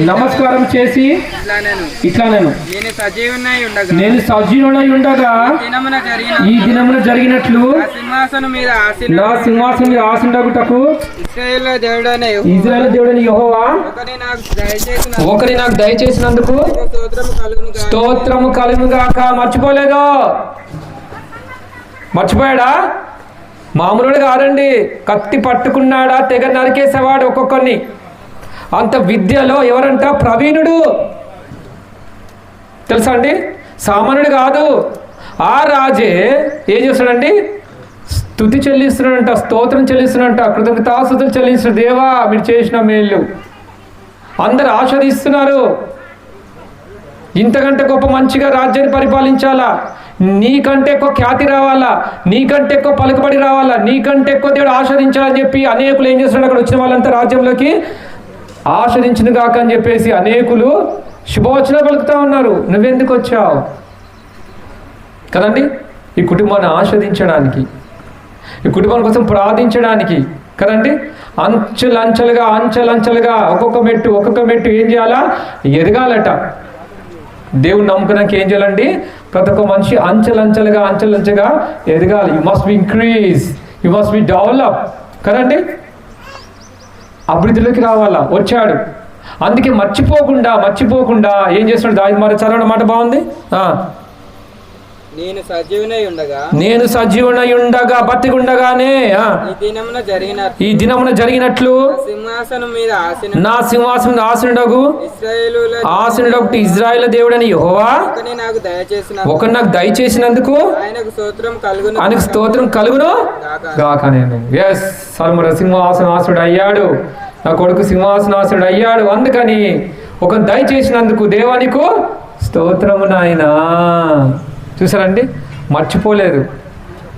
నమస్కారం చేసి ఇట్లా నేను సజీవునై ఉండగా ఈ దినమున జరిగినట్లు నా సింహాసనం మీద ఆసీనుడగుటకు ఇశ్రాయేలు దేవుడైన యెహోవా ఒకరి నాకు దయచేసినందుకు స్తోత్రము కలుగును గాక. మర్చిపోలేదో? మర్చిపోయాడా? మామూలుడు కాదండి, కత్తి పట్టుకున్నాడా తెగ నరికేసేవాడు ఒక్కొక్కరిని. అంత విద్యలో ఎవరంట? ప్రవీణుడు. తెలుసా అండి? సామాన్యుడు కాదు. ఆ రాజే ఏం చేస్తాడండి? స్తుతి చెల్లిస్తున్నాడంట, స్తోత్రం చెల్లిస్తున్నాడంట, కృతజ్ఞతాస్తుతులు చెల్లిస్తున్నాడు. దేవా మీరు చేసిన మేలు అందరు ఆస్వాదిస్తున్నారు. ఇంతకంటే గొప్ప మంచిగా రాజ్యాన్ని పరిపాలించాలా, నీకంటే ఎక్కువ ఖ్యాతి రావాలా, నీకంటే ఎక్కువ పలుకుబడి రావాలా, నీకంటే ఎక్కువ దేవుడు ఆస్వాదించాలని చెప్పి అనేకులు ఏం చేస్తున్నాడు? అక్కడ వచ్చిన వాళ్ళంతా రాజ్యంలోకి ఆస్వాదించిన కాక అని చెప్పేసి అనేకులు శుభవచనాలు పలుకుతూ ఉన్నారు. నువ్వెందుకు వచ్చావు కదండి? ఈ కుటుంబాన్ని ఆస్వాదించడానికి, ఈ కుటుంబం కోసం ప్రార్థించడానికి కదండి. అంచెలంచెలుగా ఒక్కొక్క మెట్టు ఏం చేయాలా? ఎదగాలట. దేవుని నమ్ముకోవడానికి ఏం చేయాలండి? ప్రతి ఒక్క మనిషి అంచెలంచెలుగా ఎదగాలి. You must be increase, you must be develop కదండి. అభివృద్ధిలోకి రావాలా. వచ్చాడు. అందుకే మర్చిపోకుండా ఏం చేస్తున్నాడు? దావీదు మరి చదవడం మాట బాగుంది. నేను సజీవునై ఉండగా బతికుండగానే ఈ దినమున జరిగినట్లు నా సింహాసనం మీద ఆసీనుడగు ఇశ్రాయేలు దేవుడని యెహోవా ఒకరు నాకు దయచేసినందుకు ఆయనకు స్తోత్రం కలుగును గాక. నేను సల్ముర సింహాసనాసుడు అయ్యాడు, నా కొడుకు సింహాసనాసుడు అయ్యాడు. అందుకని ఒక దయచేసినందుకు దేవానికి స్తోత్రము నాయనా. చూసారండి? మర్చిపోలేదు.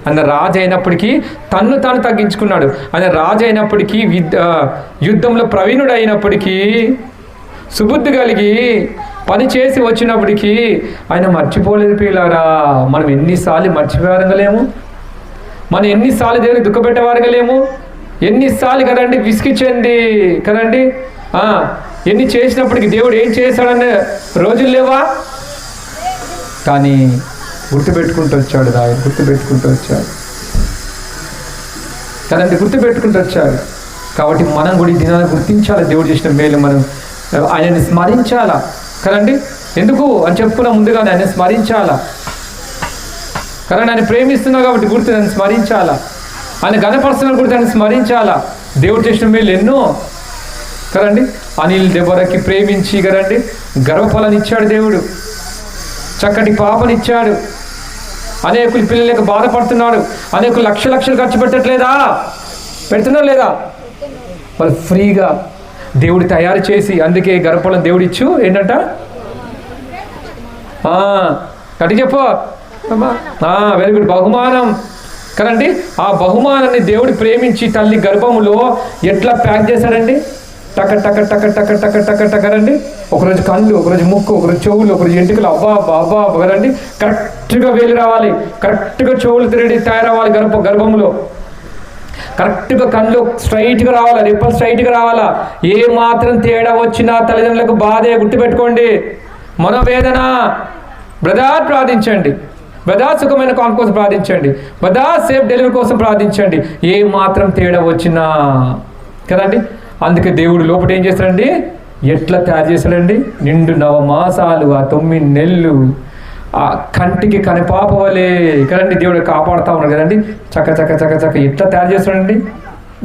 ఆయన రాజు అయినప్పటికీ తన్ను తాను తగ్గించుకున్నాడు. ఆయన రాజు అయినప్పటికీ యుద్ధంలో ప్రవీణుడు అయినప్పటికీ సుబుద్ధి కలిగి పని చేసి వచ్చినప్పటికీ ఆయన మర్చిపోలేదు. పిల్లారా, మనం ఎన్నిసార్లు మర్చిపోవారగలేము, మనం ఎన్నిసార్లు దేవుని దుఃఖపెట్టేవారగలేము, ఎన్నిసార్లు కదండి విసిగి చెంది కదండి ఎన్ని చేసినప్పటికీ దేవుడు ఏం చేశాడనే రోజులు లేవా? కానీ గుర్తుపెట్టుకుంటూ వచ్చాడు. గుర్తుపెట్టుకుంటూ వచ్చాడు కదండి, గుర్తుపెట్టుకుంటూ వచ్చాడు. కాబట్టి మనం కూడా ఈ దినాన్ని గుర్తించాలి. దేవుడు చేసిన మేలు మనం ఆయనని స్మరించాలా కదండి. ఎందుకు అని చెప్పుకున్నా ముందుగానే ఆయన స్మరించాలా కదండి. ఆయన ప్రేమిస్తున్నావు కాబట్టి గుర్తు ఆయన స్మరించాలా, ఆయన గణపరుస్తున్న గుర్తు ఆయన స్మరించాలా. దేవుడు చేసిన మేలు ఎన్నో కదండి. అనిల్ దెబోరాకి ప్రేమించి కదండి గర్భఫలాన్ని ఇచ్చాడు దేవుడు, చక్కటి పాపనిచ్చాడు. అనేకులు పిల్లలకు బాధపడుతున్నాడు, అనేకులు లక్షలు ఖర్చు పెడుతున్నారు లేదా? వాళ్ళు ఫ్రీగా దేవుడు తయారు చేసి, అందుకే గర్భఫలం దేవుడు ఇచ్చు ఏంటంట కట్టి చెప్పు. Very good. బహుమానం కదండి. ఆ బహుమానాన్ని దేవుడు ప్రేమించి తల్లి గర్భములో ఎట్లా ప్యాక్ చేశాడండి? టక టక టక టక టక టక టకరండి. ఒకరోజు కళ్ళు, ఒకరోజు ముక్కు, ఒకరోజు చెవులు, ఒకరోజు ఎంటుకలు. అబ్బా కదండి. కరెక్ట్గా వేలు రావాలి, కరెక్ట్గా చెవులు తయారవ్వాలి గర్భంలో, కరెక్ట్గా కళ్ళు స్ట్రైట్గా రావాలా, రిప్పలు స్ట్రైట్గా రావాలా. ఏ మాత్రం తేడా వచ్చినా తల్లిదండ్రులకు బాధే. గుర్తుపెట్టుకోండి. మనోవేదన బ్రదర్ ప్రార్థించండి, బ్రదర్ సుఖమైన కాన్ కోసం ప్రార్థించండి, బ్రదర్ సేఫ్ డెలివరీ కోసం ప్రార్థించండి. ఏ మాత్రం తేడా వచ్చినా కదండి. అందుకే దేవుడు లోపల ఏం చేస్తాడండి? ఎట్లా తయారు చేశాడండి? నిండు 9 మాసాలు, ఆ 9 నెలలు ఆ కంటికి కనిపాపవలే కదండి దేవుడు కాపాడుతూ ఉన్నాడు కదండి. చక్క ఎట్లా తయారు చేస్తున్నాడండి?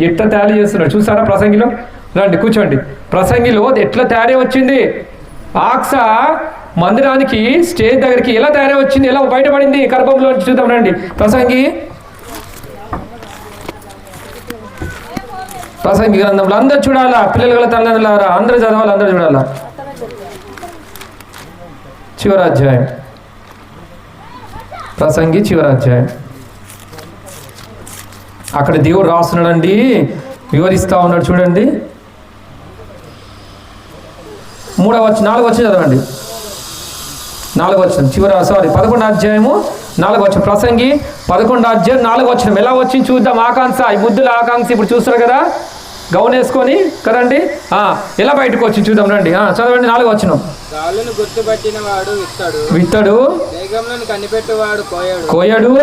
ఎట్లా తయారు చేస్తున్నాడు చూసారా? ప్రసంగిలో రండి కూర్చోండి. ప్రసంగిలో ఎట్లా తయారై వచ్చింది? ఆక్స మందిరానికి స్టేజ్ దగ్గరికి ఎలా తయారై వచ్చింది, ఎలా బయటపడింది గర్భంలో చూద్దాం రండి. ప్రసంగి గ్రంథంలో అందరూ చూడాలా, పిల్లలు గల తల్లిదండ్రులారా అందరూ చదవాలి, అందరూ చూడాలా. చివరాధ్యాయం ప్రసంగి చివరాధ్యాయం. అక్కడ దేవుడు రాస్తున్నాడండి, వివరిస్తూ ఉన్నాడు చూడండి. 4వ వచనం చదవండి. 4వ వచనం 11వ అధ్యాయము 4వ వచనం. ప్రసంగి 11వ అధ్యాయం 4వ వచనం ఎలా వచ్చింది చూద్దాం. ఆకాంక్ష, ఈ బుద్ధుల ఆకాంక్ష ఇప్పుడు చూస్తారు కదా. గౌన్ వేసుకొని కదండి ఎలా బయటకు వచ్చి చూద్దాం రండి. చదవండి 4వ వచనం. గాలును గుర్తుపట్టిన వాడు విత్తడు, మేఘములను కనిపెట్టువాడు కోయడు.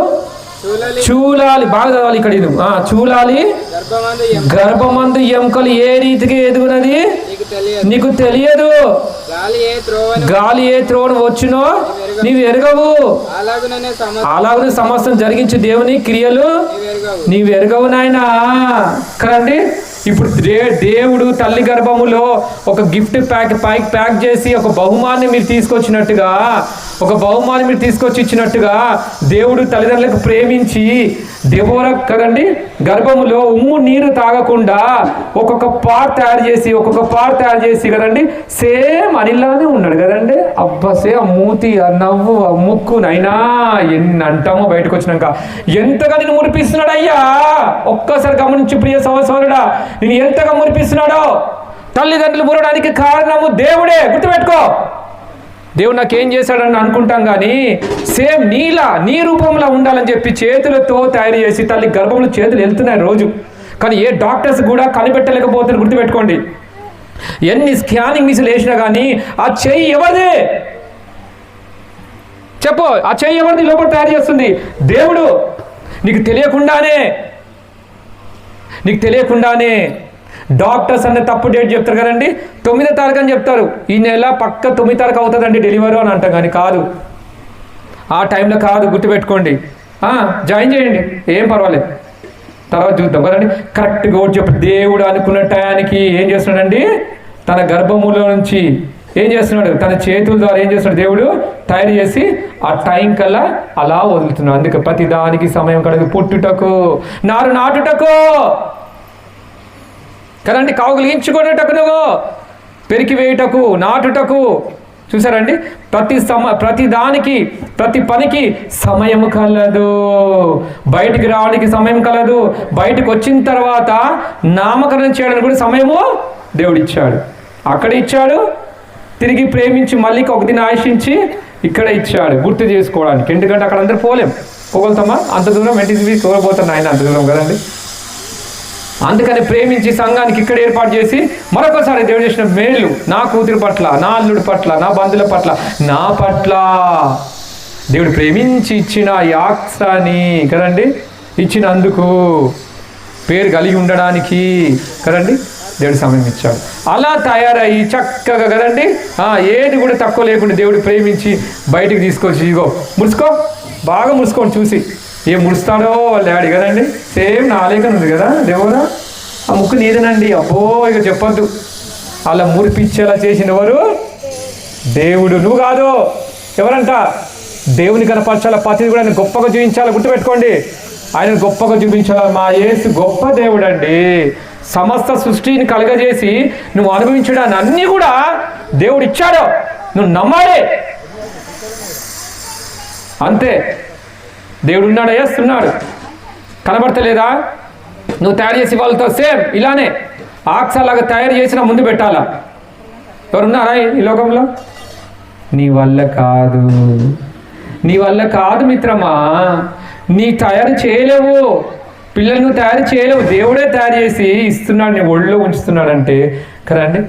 చూలాలి, బాగా చదవాలి ఇక్కడ. ఇది చూలాలి, గర్భమందు ఎముకలు ఏ రీతికి ఎదుగునది నీకు తెలియదు. గాలి ఏ త్రోవను వచ్చునో నీవు ఎరగవు. అలాగనే సమస్తం జరిగించే దేవుని క్రియలు నీవు ఎరగవు నాయనా. కదండి, ఇప్పుడు దేవుడు తల్లి గర్భములో ఒక గిఫ్ట్ ప్యాక్ చేసి ఒక బహుమాన్ని మీరు తీసుకొచ్చినట్టుగా, ఒక బహుమాన్ని మీరు తీసుకొచ్చి ఇచ్చినట్టుగా దేవుడు తల్లిదండ్రులకు ప్రేమించి దెబోరా కదండి గర్భములో ఉమ్ము నీరు తాగకుండా ఒక్కొక్క పార్ట్ తయారు చేసి కదండి సేమ్ అనిలానే ఉన్నాడు కదండి. అబ్బసే ఆ మూతి, ఆ నవ్వు, ఆ ముక్కు, నైనా ఎన్ని అంటామో బయటకు వచ్చినాక ఎంతగా నేను మురిపిస్తున్నాడు అయ్యా. ఒక్కసారి గమనించు ప్రియ సహోదరుడా, నేను ఎంతగా మురిపిస్తున్నాడో. తల్లిదండ్రులు మురడానికి కారణము దేవుడే, గుర్తుపెట్టుకో. దేవుడు నాకేం చేశాడని అనుకుంటాం కానీ సేమ్ నీ రూపంలో ఉండాలని చెప్పి చేతులతో తయారు చేసి తల్లి గర్భంలో చేతులు వెళ్తున్నాయి రోజు. కానీ ఏ డాక్టర్స్ కూడా కనిపెట్టలేకపోతున్నారు, గుర్తుపెట్టుకోండి. ఎన్ని స్కానింగ్ మిషన్లు వేసినా కానీ ఆ చెయ్యి ఎవరిదే చెప్పు, ఆ చెయ్యి ఎవరిది లోపల తయారు చేస్తుంది దేవుడు. నీకు తెలియకుండానే డాక్టర్స్ అనే తప్పు డేట్ చెప్తారు కదండి. 9వ తారీఖు అని చెప్తారు. ఈ నెల పక్క 9వ తారీఖు అవుతుందండి డెలివరీ అని అంటాం, కానీ కాదు, ఆ టైంలో కాదు, గుర్తుపెట్టుకోండి. జాయిన్ చేయండి, ఏం పర్వాలేదు, తర్వాత చూద్దాం కదండి. కరెక్ట్గా ఒకటి చెప్పు. దేవుడు అనుకున్న టయానికి ఏం చేస్తున్నాడండి, తన గర్భములో నుంచి ఏం చేస్తున్నాడు, తన చేతుల ద్వారా ఏం చేస్తున్నాడు దేవుడు తయారు చేసి ఆ టైం కల్లా అలా వదులుతున్నాడు. అందుకే ప్రతి దానికి సమయం కడదు. పుట్టుటకు, నారు నాటుటకు కదండి, కావులించుకునేటకు, నువ్వు పెరికి వేయుటకు, నాటుటకు. చూసారండి, ప్రతి దానికి, ప్రతి పనికి సమయం కలదు. బయటికి రావడానికి సమయం కలదు. బయటకు వచ్చిన తర్వాత నామకరణం చేయడానికి కూడా సమయము దేవుడు ఇచ్చాడు. అక్కడ ఇచ్చాడు, తిరిగి ప్రేమించి మళ్ళీ ఒక దిన ఆశించి ఇక్కడ ఇచ్చాడు గుర్తు చేసుకోవడానికి. ఎందుకంటే అక్కడ అందరూ పోగలుగుతామా అంత దూరం, వెంటనే కోల్పోతాను ఆయన అంత దూరం కదండి. అందుకని ప్రేమించి సంఘానికి ఇక్కడ ఏర్పాటు చేసి మరొకసారి దేవుడు చేసిన మేలు నా కూతురు పట్ల, నా అల్లుడి పట్ల, నా బంధువుల పట్ల, నా పట్ల దేవుడు ప్రేమించి ఇచ్చిన యాక్సాని కదండి, ఇచ్చినందుకు పేరు కలిగి ఉండడానికి కదండి దేవుడు సమయం ఇచ్చాడు. అలా తయారయ్యి చక్కగా కదండి ఏది కూడా తక్కువ లేకుండా దేవుడు ప్రేమించి బయటికి తీసుకొచ్చి ఇగో ముడుచుకో, బాగా ముడుచుకోండి. చూసి ఏం ముడుస్తాడో వాళ్ళ డాడీ కదండి, సేమ్ నా ఆలేఖన ఉంది కదా దేవుడా, ఆ ముక్కు నీదనండి. అబ్బో ఇక చెప్పొద్దు. అలా మురిపిచ్చేలా చేసిన ఎవరు? దేవుడు. నువ్వు కాదు, ఎవరంట? దేవుని కనపరచాల, ప్రతిది కూడా ఆయన గొప్పగా చూపించాలి. గుర్తుపెట్టుకోండి, ఆయన గొప్పగా చూపించాలి. మా యేసు గొప్ప దేవుడు అండి. సమస్త సృష్టిని కలగజేసి నువ్వు అనుభవించడాన్ని అన్నీ కూడా దేవుడు ఇచ్చాడు, నువ్వు నమ్మాడే అంతే. దేవుడు ఉన్నాడు, వేస్తున్నాడు, కనబడతలేదా? నువ్వు తయారు చేసి వాళ్ళతో సేమ్ ఇలానే ఆక్సాలాగా తయారు చేసిన ముందు పెట్టాలా? ఎవరున్నారా ఈ లోకంలో? నీ వల్ల కాదు మిత్రమా, నీ తయారు చేయలేవు, పిల్లలు నువ్వు తయారు చేయలేవు. దేవుడే తయారు చేసి ఇస్తున్నాడు, నీ ఒళ్ళో ఉంచుతున్నాడంటే కదండి.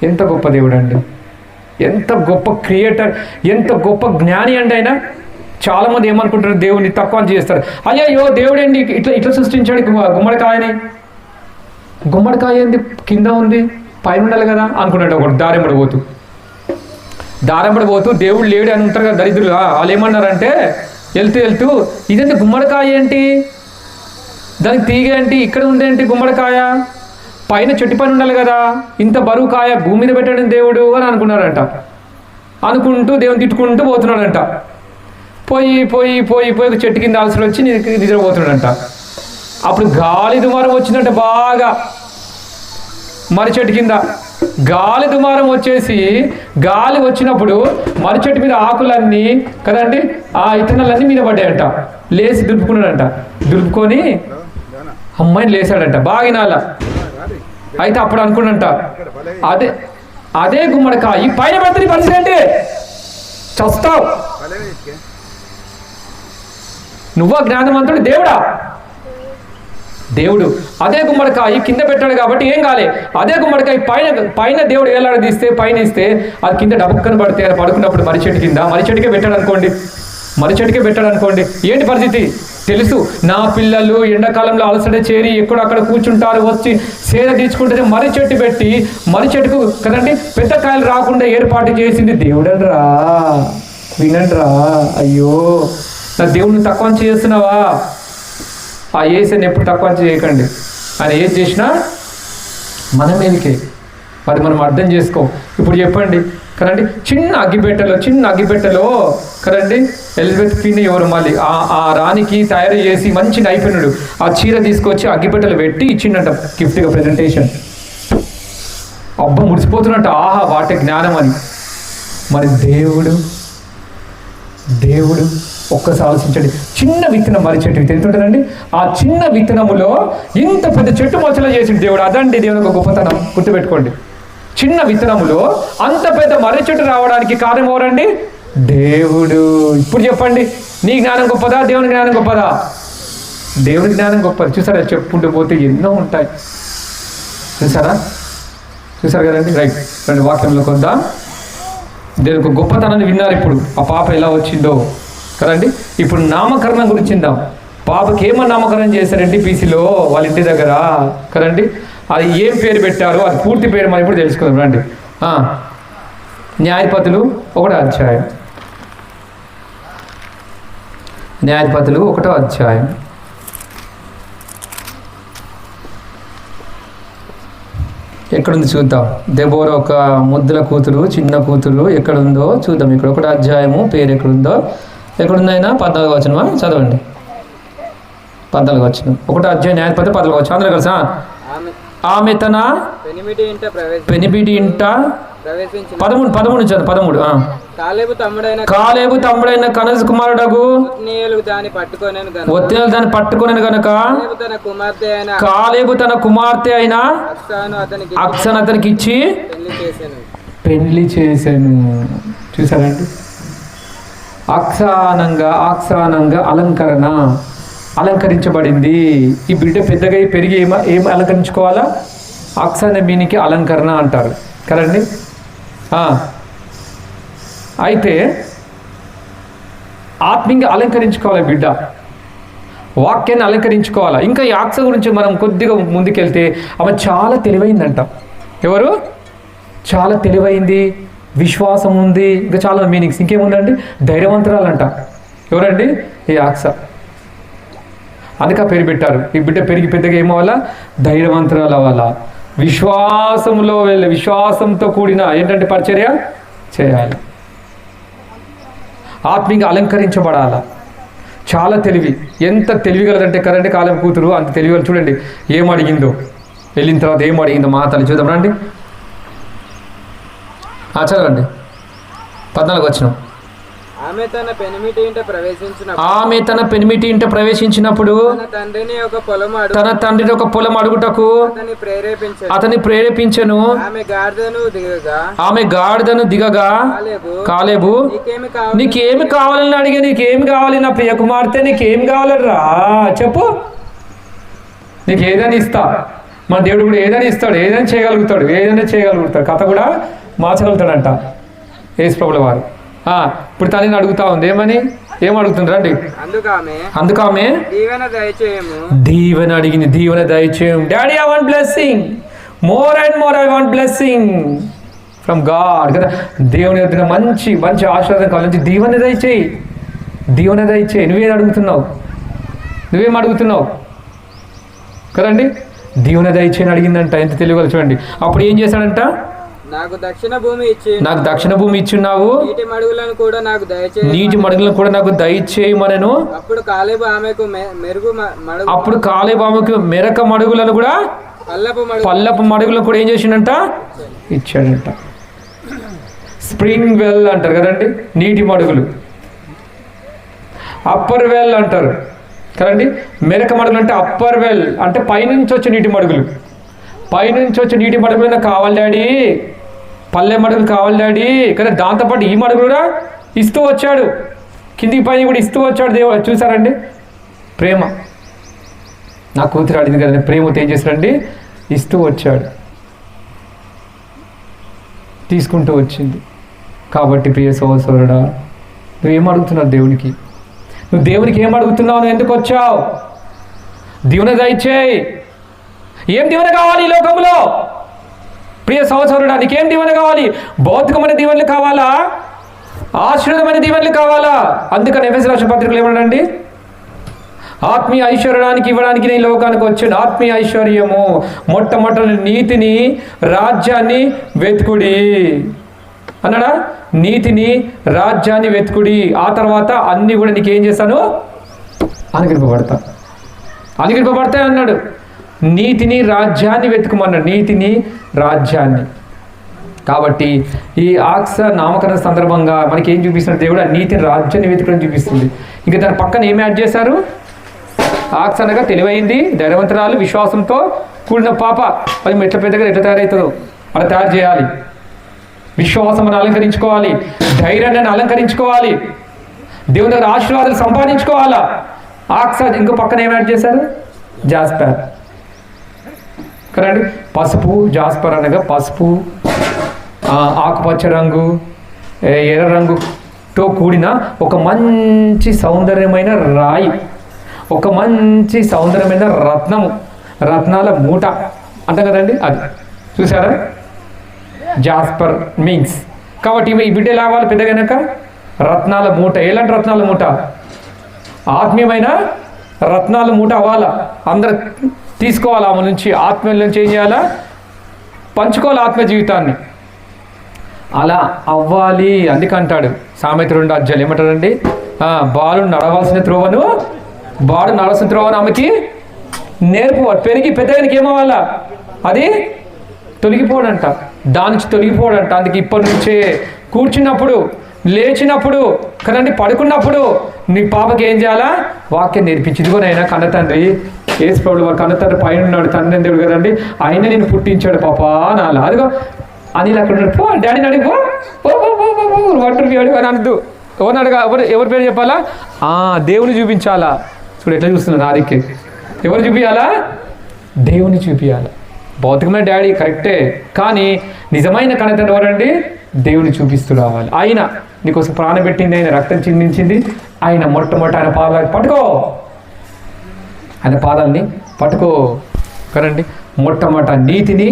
ఎంత గొప్ప దేవుడు అండి, ఎంత గొప్ప క్రియేటర్, ఎంత గొప్ప జ్ఞాని అండి ఆయన. చాలామంది ఏమనుకుంటారు, దేవుడిని తక్కువ చేస్తారు. అయ్యో దేవుడండి ఇట్లా సృష్టించాడు గుమ్మడికాయని. గుమ్మడికాయ ఏంది కింద ఉంది, పైన ఉండాలి కదా అనుకున్నాడు ఒకడు. దారెంబడి పోతూ దేవుడు లేడు అని ఉంటారు కదా దరిద్రులు. వాళ్ళు ఏమన్నారంటే వెళ్తూ ఇదేంటి గుమ్మడికాయ ఏంటి, దానికి తీగ ఏంటి, ఇక్కడ ఉందేంటి గుమ్మడికాయ, పైన చెట్టు పైన ఉండాలి కదా, ఇంత బరువు కాయ భూమి మీద పెట్టాడు దేవుడు అని అనుకున్నారంట. అనుకుంటూ దేవుని తిట్టుకుంటూ పోతున్నాడంట. పోయి ఒక చెట్టు కింద అలసలు వచ్చి నిద్రపోతున్నాడంట. అప్పుడు గాలి దుమారం వచ్చిందంట బాగా. మర్రి చెట్టు కింద గాలి దుమారం వచ్చేసి, గాలి వచ్చినప్పుడు మర్రి చెట్టు మీద ఆకులన్నీ కదండి ఆ ఇత్తనాలన్నీ మీద పడ్డాయంట. లేచి దులుపుకున్నాడంట. దులుపుకొని అమ్మాయిని లేచాడంట బాగినాల. అయితే అప్పుడు అనుకున్నంట, అదే గుమ్మడికాయ ఈ పైన పడుతుంది పరిస్థితి అంటే చస్తావు. నువ్వా జ్ఞానవంతుడు దేవుడా? దేవుడు. అదే గుమ్మడికాయ కింద పెట్టాడు కాబట్టి ఏం కాలే. అదే గుమ్మడికాయ పైన పైన దేవుడు ఏలాడదీస్తే పైన ఇస్తే అది కింద డబుక్కన పడితే అది పడుకున్నప్పుడు మర్రి చెట్టు కింద మర్రి చెట్టుకే పెట్టాడు అనుకోండి ఏంటి పరిస్థితి తెలుసు. నా పిల్లలు ఎండాకాలంలో అలసట చేరి ఎక్కడక్కడ కూర్చుంటారు, వచ్చి సేద తీర్చుకుంటే మర్రి చెట్టు పెట్టి మర్రి చెట్టుకు కదండి పెద్ద కాయలు రాకుండా ఏర్పాటు చేసింది దేవుడనరా. వినండిరా, అయ్యో నా దేవుడిని తక్కువ చేస్తున్నావా? ఆ ఏసని ఎప్పుడు తక్కువ చేయకండి. ఆయన ఏది చేసినా మన మీదకే. అది మనం అర్థం చేసుకో. ఇప్పుడు చెప్పండి కదండి, చిన్న అగ్గిపెట్టెలో కదండి ఎలిజబెత్ క్వీన్ ఎవరు మళ్ళీ ఆ రాణికి తయారు చేసి మంచి నైపుణ్యుడు ఆ చీర తీసుకొచ్చి అగ్గిపెట్టెలు పెట్టి ఇచ్చిండంట గిఫ్ట్గా ప్రజెంటేషన్. అబ్బా ముడిసిపోతున్నట్ట, ఆహా వాటి జ్ఞానం అని. మరి దేవుడు ఒక్కసారి ఆలోచించండి. చిన్న విత్తనం మర్రి చెట్టు తెలుతుంటుందండి. ఆ చిన్న విత్తనములో ఇంత పెద్ద చెట్టు మొచ్చలో చేసిండు దేవుడు. అదండి దేవుని ఒక గొప్పతనం, గుర్తుపెట్టుకోండి. చిన్న విత్తనములో అంత పెద్ద మర్రి చెట్టు రావడానికి కారణం ఎవరండి? దేవుడు. ఇప్పుడు చెప్పండి, నీ జ్ఞానం గొప్పదా దేవుని జ్ఞానం గొప్పదా? దేవుని జ్ఞానం గొప్పది. చూసారా, చెప్పుకుంటూ పోతే ఎన్నో ఉంటాయి. చూసారు కదండి. రైట్, రెండు వాక్యంలోకి వద్దాం. దేవునికి గొప్పతనాన్ని విన్నారు. ఇప్పుడు ఆ పాప ఎలా వచ్చిందో కదండి. ఇప్పుడు నామకరణం గురించి విందాం. పాపకి ఏమని నామకరణం చేశారండి పీసీలో వాళ్ళ ఇంటి దగ్గర కదండి. అది ఏం పేరు పెట్టారో అది పూర్తి పేరు మనం ఇప్పుడు తెలుసుకుందాం రండి. న్యాయపతులు 1వ అధ్యాయం. న్యాయపతులు 1వ అధ్యాయం. ఎక్కడుంది చూద్దాం. దెబోరా ఒక ముద్దుల కూతురు, చిన్న కూతురు ఎక్కడుందో చూద్దాం. ఇక్కడ 1వ అధ్యాయము పేరు ఎక్కడుందో. ఎక్కడుందైనా 14వ వచనమా చదవండి. 14వ వచనం 1వ అధ్యాయం న్యాయపతి 14వ వచనం. అందరూ కలిసా? ఆమె తన పెనిమిటి ఇంట 13 చదువు. కాలేబు తమ్ముడైన కనజు కుమారుడగు ఒత్నియేలు దాన్ని పట్టుకొనెను గనుక కాలేబు తన కుమార్తె అయిన అక్సాను అతనికి ఇచ్చి పెళ్లి చేశాను. చూసారండి, ఆక్సానంగా అలంకరించబడింది. ఈ బిడ్డ పెద్దగా పెరిగి ఏం అలంకరించుకోవాలా? అక్సాన మీనికి అలంకరణ అంటారు కదండి. అయితే ఆత్మీయంగా అలంకరించుకోవాలి బిడ్డ, వాక్యాన్ని అలంకరించుకోవాలా. ఇంకా ఈ ఆక్స గురించి మనం కొద్దిగా ముందుకెళ్తే ఆమె చాలా తెలివైందంట. ఎవరు? చాలా తెలివైంది, విశ్వాసం ఉంది, ఇంకా చాలా మీనింగ్స్. ఇంకేముందండి? ధైర్యవంతురాలంట. ఎవరండి? ఈ ఆక్స. అందుకే పేరు పెట్టారు. ఈ బిడ్డ పెరిగి పెద్దగా ఏమవ్వాలా? ధైర్యవంతురాలు అవ్వాలా. విశ్వాసంతో కూడిన ఏంటంటే పరిచర్య చేయాలి. ఆత్మీయంగా అలంకరించబడాలా. చాలా తెలివి. ఎంత తెలివిగలదంటే కరెంట్ కాలం కూతురు అంత తెలివిగల. చూడండి ఏం అడిగిందో, వెళ్ళిన తర్వాత ఏం అడిగిందో మా తల్లి చూద్దాం రండి. చదవండి 14వ వచనం. ఆమె తన పెనిమిటి ఇంట ప్రవేశించినప్పుడు తన తండ్రిని ఒక పొలం అడుగుటకు అతని ప్రేరేపించెను. ఆమె గాడిదను దిగగా కాలేబు నీకేమి కావాలని అడిగా. నీకేమి కావాలి నా ప్రియ కుమార్తె? నీకేమి కావాలరా చెప్పు, నీకు ఏదైనా ఇస్తా. మన దేవుడు కూడా ఏదైనా ఇస్తాడు, ఏదైనా చేయగలుగుతాడు. కథ కూడా మార్చగలుగుతాడంట యేసు ప్రభుల వారు. ఇప్పుడు తల్లిని అడుగుతా ఉంది. ఏం అడుగుతుంది రండి. అందుకామె దీవెన అడిగింది. దీవెన దయచేయం. Daddy I want blessing, more and more I want blessing from God కదా. దేవుని యొక్క మంచి మంచి ఆశీర్వాదం కావాలి. దీవెన దయచేయి. నువ్వేం అడుగుతున్నావు కదండి. దీవెన దయచేయని అడిగిందంట. ఎంత తెలియగల చూడండి. అప్పుడు ఏం చేశాడంట? నాకు దక్షిణ భూమి ఇచ్చున్నావు, నీటి మడుగులను కూడా నాకు దయచేయమనెను. అప్పుడు కాలేబు ఆమెకు మెరక మడుగులను కూడా పల్లపు మడుగులను కూడా ఏం చేసిండంట? ఇచ్చాడంట. స్ప్రింగ్ వెల్ అంటారు కదండి, నీటి మడుగులు. అప్పర్ వెల్ అంటారు కదండి. మెరక మడుగులు అంటే అప్పర్ వెల్ అంటే పైనుంచి వచ్చే నీటి మడుగులు. కావాలి డాడీ, పల్లె మడుగులు కావాలి డాడీ. కానీ దాంతోపాటు ఈ మడుగులు కూడా ఇస్తూ వచ్చాడు, కిందికి పైన కూడా ఇస్తూ వచ్చాడు దేవుడు. చూసారండి ప్రేమ. నా కూతురు అడిగింది కదా, ప్రేమతో ఏం చేశాడండి, ఇస్తూ వచ్చాడు, తీసుకుంటూ వచ్చింది. కాబట్టి ప్రియ సహోదరుడా, నువ్వేం అడుగుతున్నావు దేవునికి? నువ్వు దేవునికి ఏం అడుగుతున్నావు? నువ్వు ఎందుకు వచ్చావు? దీవెన దయచేయి. ఏం దీవెన కావాలి ఈ లోకంలో? ప్రియ సహోదరుడా, నీకేం దీవెన కావాలి? భౌతికమైన దీవెనలు కావాలా? ఆశీర్వాదమైన దీవెనలు కావాలా? అందుకని ఎఫెసీ రాసిన పత్రికలు ఏమన్నాడండి, ఆత్మీయ ఐశ్వర్యానికి ఇవ్వడానికి నేను లోకానికి వచ్చాను. ఆత్మీయ ఐశ్వర్యము మొట్టమొదటి నీతిని, రాజ్యాన్ని వెతుకుడి అన్నాడా? నీతిని, రాజ్యాన్ని వెతుకుడి, ఆ తర్వాత అన్నీ కూడా నీకేం చేస్తాను, అనుగ్రహింపబడతాయి అన్నాడు. నీతిని, రాజ్యాన్ని వెతుకుమన్నాడు. నీతిని, రాజ్యాన్ని. కాబట్టి ఈ ఆక్స నామకరణ సందర్భంగా మనకి ఏం చూపిస్తున్నాడు దేవుడు? ఆ నీతిని, రాజ్యాన్ని వెతుకడం చూపిస్తుంది. ఇంకా దాని పక్కన ఏమి యాడ్ చేశారు? ఆక్స అనగా తెలివైంది, ధైర్యవంతురాలు, విశ్వాసంతో కూడిన పాప. అది ఎట్లా పెద్దగా ఎట్లా తయారవుతుందో అలా తయారు చేయాలి. విశ్వాసం అలంకరించుకోవాలి, ధైర్యాన్ని అలంకరించుకోవాలి, దేవుని దగ్గర ఆశీర్వాదాలు సంపాదించుకోవాలా. ఆక్స ఇంకో పక్కన ఏం యాడ్ చేశారు? జాస్పర్. కదండి, పసుపు. జాస్పర్ అనగా పసుపు, ఆకుపచ్చ రంగు, ఎర్ర రంగుతో కూడిన ఒక మంచి సౌందర్యమైన రాయి, ఒక మంచి సౌందర్యమైన రత్నము, రత్నాల మూట అంటాం కదండి, అది చూసారా? Jasper means. కాబట్టి ఈ బిడ్డ ఎలా అవ్వాలి పెద్దగనక? రత్నాల మూట. ఎలాంటి రత్నాల మూట? ఆత్మీయమైన రత్నాల మూట అవ్వాలా. అందరు తీసుకోవాలి, ఆమె నుంచి, ఆత్మీయుల నుంచి ఏం చేయాలా? పంచుకోవాలి ఆత్మ జీవితాన్ని. అలా అవ్వాలి. అందుకంటాడు సామెత 2 అధ్యాయాలు ఏమంటాడండి, బాలు నడవలసిన త్రోవను ఆమెకి నేర్పు. పెరిగి పెద్దగానికి ఏమవ్వాలా? అది తొలగిపోడంట, దాని నుంచి తొలగిపోడంట. అందుకే ఇప్పటి నుంచే కూర్చున్నప్పుడు, లేచినప్పుడు, కదండి, పడుకున్నప్పుడు నీ పాపకి ఏం చేయాలా? వాక్యం నేర్పించి. ఇదిగోనైనా కన్న తండ్రి యేసు ప్రభువు వారి కన్న తండ్రి పైన ఉన్నాడు, తండ్రి దేవుడు కదండి, ఆయన నేను పుట్టించాడు పాపా నాలా. అదిగో అనిల్ అక్కడ ఉన్నాడు, పో డాడీని అడిగి, వాటర్ అడిగి అని అనద్దు. ఎవరిని అడగా? ఎవరి పేరు చెప్పాలా? దేవుని చూపించాలా. చూడు ఎట్లా చూస్తున్నాడు ఆదిక్య. ఎవరు చూపించాలా? దేవుని చూపించాలా. భౌతికమైన డాడీ కరెక్టే, కానీ నిజమైన కన్నతండ్రి ఎవరండి? దేవుని చూపిస్తూ రావాలి. ఆయన నీకోసం ప్రాణం పెట్టింది, ఆయన రక్తం చిందించింది, ఆయన మొట్టమొదటి ఆయన పాదాలు పట్టుకో, ఆయన పాదాలని పట్టుకో కదండి. మొట్టమొదట నీతిని,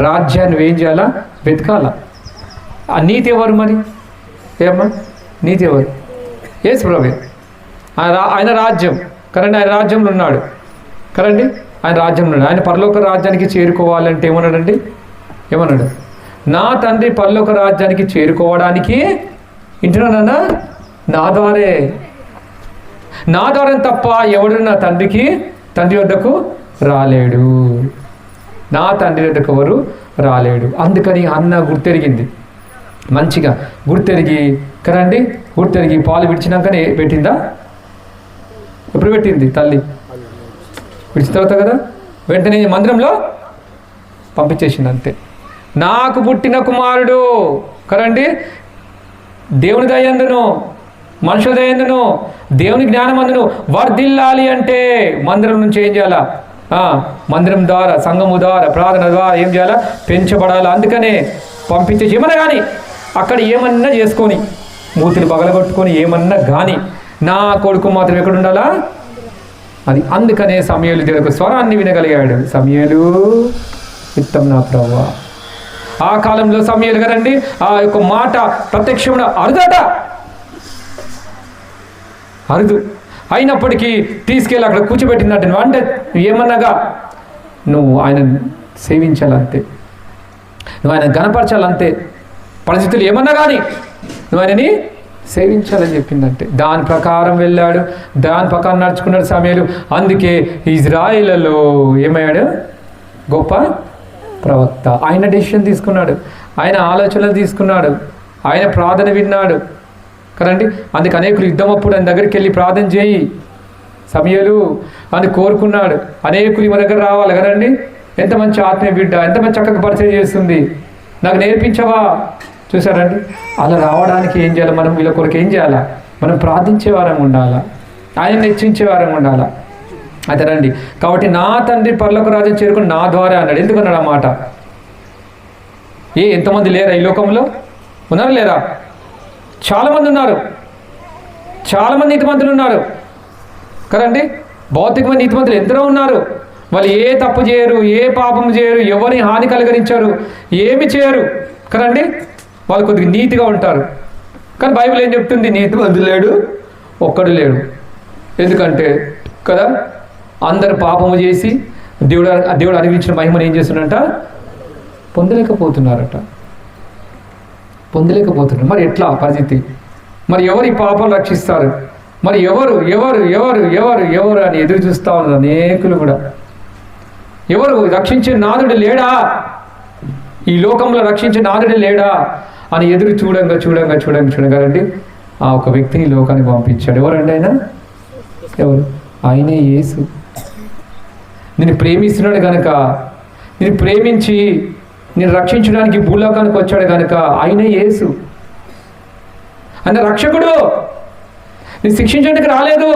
రాజ్యాన్ని ఏం చేయాలా? వెతకాలా. ఆ నీతి ఎవరు మరి? ఏమ్మా నీతి ఎవరు? యేసు ప్రభువే. ఆయన రాజ్యం కదండి, ఆయన రాజ్యంలో ఉన్నాడు కదండి, ఆయన రాజ్యంలో ఉన్నాడు. ఆయన పరలోక రాజ్యానికి చేరుకోవాలంటే ఏమన్నాడండి? ఏమన్నాడు? నా తండ్రి పరలోక రాజ్యానికి చేరుకోవడానికి ఇంటున్నానన్నా నా ద్వారా తప్ప ఎవడు నా తండ్రి వద్దకు రాలేడు. నా తండ్రి వద్దకు ఎవరు రాలేడు. అందుకని అన్న గుర్తెరిగింది, మంచిగా గుర్తెరిగి కదండి, గుర్తెరిగి పాలు విడిచినాకనే పెట్టిందా? ఎప్పుడు పెట్టింది తల్లి? విడిచిన తర్వాత కదా, వెంటనే మందిరంలో పంపించేసింది. అంతే. నాకు పుట్టిన కుమారుడు కదండి, దేవుని దయందును, మనుషుల దయందును, దేవుని జ్ఞానం అందును వర్ధిల్లాలి అంటే మందిరం నుంచి ఏం చేయాలా? మందిరం ద్వారా, సంఘము ద్వారా, ప్రార్థన ద్వారా ఏం చేయాలా? పెంచబడాలి. అందుకనే పంపించేసి ఏమన్నా కానీ అక్కడ ఏమన్నా చేసుకొని, మూతులు పగలగొట్టుకొని ఏమన్నా కానీ నా కొడుకు మాత్రం ఎక్కడ ఉండాలా? అది. అందుకనే సమూయేలు దేవుని స్వరాన్ని వినగలిగాడు. సమూయేలు చిత్తం నా ప్రభువా. ఆ కాలంలో సమూయేలు కదండి, ఆ యొక్క మాట ప్రత్యక్షంగా అరుదు అయినప్పటికీ తీసుకెళ్ళి అక్కడ కూర్చోబెట్టిందంటే, అంటే ఏమన్నాగా నువ్వు ఆయన సేవించాలంతే, నువ్వు ఆయన గణపరచాలంతే, పరిస్థితులు ఏమన్నా కానీ నువ్వు ఆయనని సేవించాలని చెప్పిందంటే దాని ప్రకారం వెళ్ళాడు, దాని ప్రకారం నడుచుకున్నాడు సమూయేలు. అందుకే ఇజ్రాయేలులో ఏమయ్యాడు? గొప్ప ప్రవక్త. ఆయన డెసిషన్ తీసుకున్నాడు, ఆయన ఆలోచనలు తీసుకున్నాడు, ఆయన ప్రార్థన విన్నాడు కదండి. అందుకే అనేకులు యుద్ధం అప్పుడు ఆయన దగ్గరికి వెళ్ళి ప్రార్థన చేయి సమూయేలు అని కోరుకున్నాడు. అనేకులు మన దగ్గర రావాలి కదండి. ఎంత మంచి ఆత్మీయ బిడ్డ, ఎంత మంచి చక్కగా పరిచయం చేస్తుంది, నాకు నేర్పించవా? చూసారండి, అలా రావడానికి ఏం చేయాలి? మనం వీళ్ళ కొరకు ఏం చేయాలా? మనం ప్రార్థించే వారంగా ఉండాలా, ఆయన హెచ్చించే వారంగా ఉండాలా. అయితే రండి, కాబట్టి నా తండ్రి పరలోక రాజ్యం చేరుకుని నా ద్వారా అన్నాడు. ఎందుకన్నాడు ఆ మాట? ఎంతమంది లేరా ఈ లోకంలో? ఉన్నారా లేరా? చాలామంది ఉన్నారు, చాలామంది నీతిమంతులు ఉన్నారు కదండి. భౌతికమైన నీతిమంతులు ఎందరో ఉన్నారు. వాళ్ళు ఏ తప్పు చేయరు, ఏ పాపం చేయరు, ఎవరిని హాని కలిగించారు, ఏమి చేయరు కదండి. వాళ్ళు కొద్దిగా నీతిగా ఉంటారు. కానీ బైబిల్ ఏం చెప్తుంది? నీతిమంతుడు లేడు, ఒక్కడు లేడు. ఎందుకంటే కదా, అందరు పాపము చేసి దేవుడు అనుభవించిన మహిమను ఏం చేస్తున్నారంట? పొందలేకపోతున్నారట. మరి ఎట్లా పరిస్థితి? మరి ఎవరు ఈ పాపాలు రక్షిస్తారు? మరి ఎవరు ఎవరు ఎవరు ఎవరు ఎవరు అని ఎదురు చూస్తూ ఉన్నారు అనేకులు కూడా. ఎవరు రక్షించే నాదుడు లేడా, ఈ లోకంలో రక్షించే నాదుడు లేడా అని ఎదురు చూడండి ఆ ఒక వ్యక్తిని లోకానికి పంపించాడు. ఎవరండి ఆయన? ఎవరు? ఆయనే యేసు. నిన్ను ప్రేమిస్తున్నాడు కనుక, నిన్ను ప్రేమించి నేను రక్షించడానికి భూలోకానికి వచ్చాడు కనుక ఆయనే యేసు. ఆయన రక్షకుడు. నేను శిక్షించడానికి రాలేదు,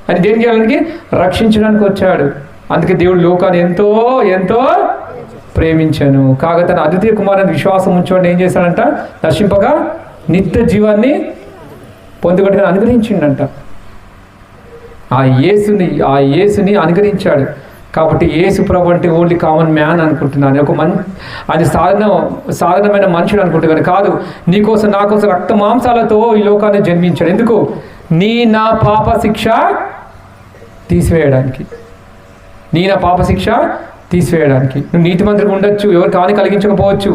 అని దేని చేయడానికి? రక్షించడానికి వచ్చాడు. అందుకే దేవుడు లోకాన్ని ఎంతో ఎంతో ప్రేమించాను కాగా తన అద్వితీయ కుమారుని విశ్వాసం ఉంచోండి ఏం చేశాడంట? నశింపగా నిత్య జీవాన్ని పొందుగట్టుగా అనుగ్రహించిండంట. ఆ యేసుని అనుగ్రహించాడు. కాబట్టి యేసు ప్రభు అంటే ఓన్లీ కామన్ మ్యాన్ అనుకుంటున్నాను, ఆయన సాధారణమైన మనుషుడు అనుకుంటున్నాను. కాదు, నీకోసం నా కోసం రక్త మాంసాలతో ఈ లోకాన్ని జన్మించాడు. ఎందుకు? నా పాప శిక్ష తీసివేయడానికి. నువ్వు నీతిమంతుడిగా ఉండొచ్చు, ఎవరికి హాని కలిగించకపోవచ్చు,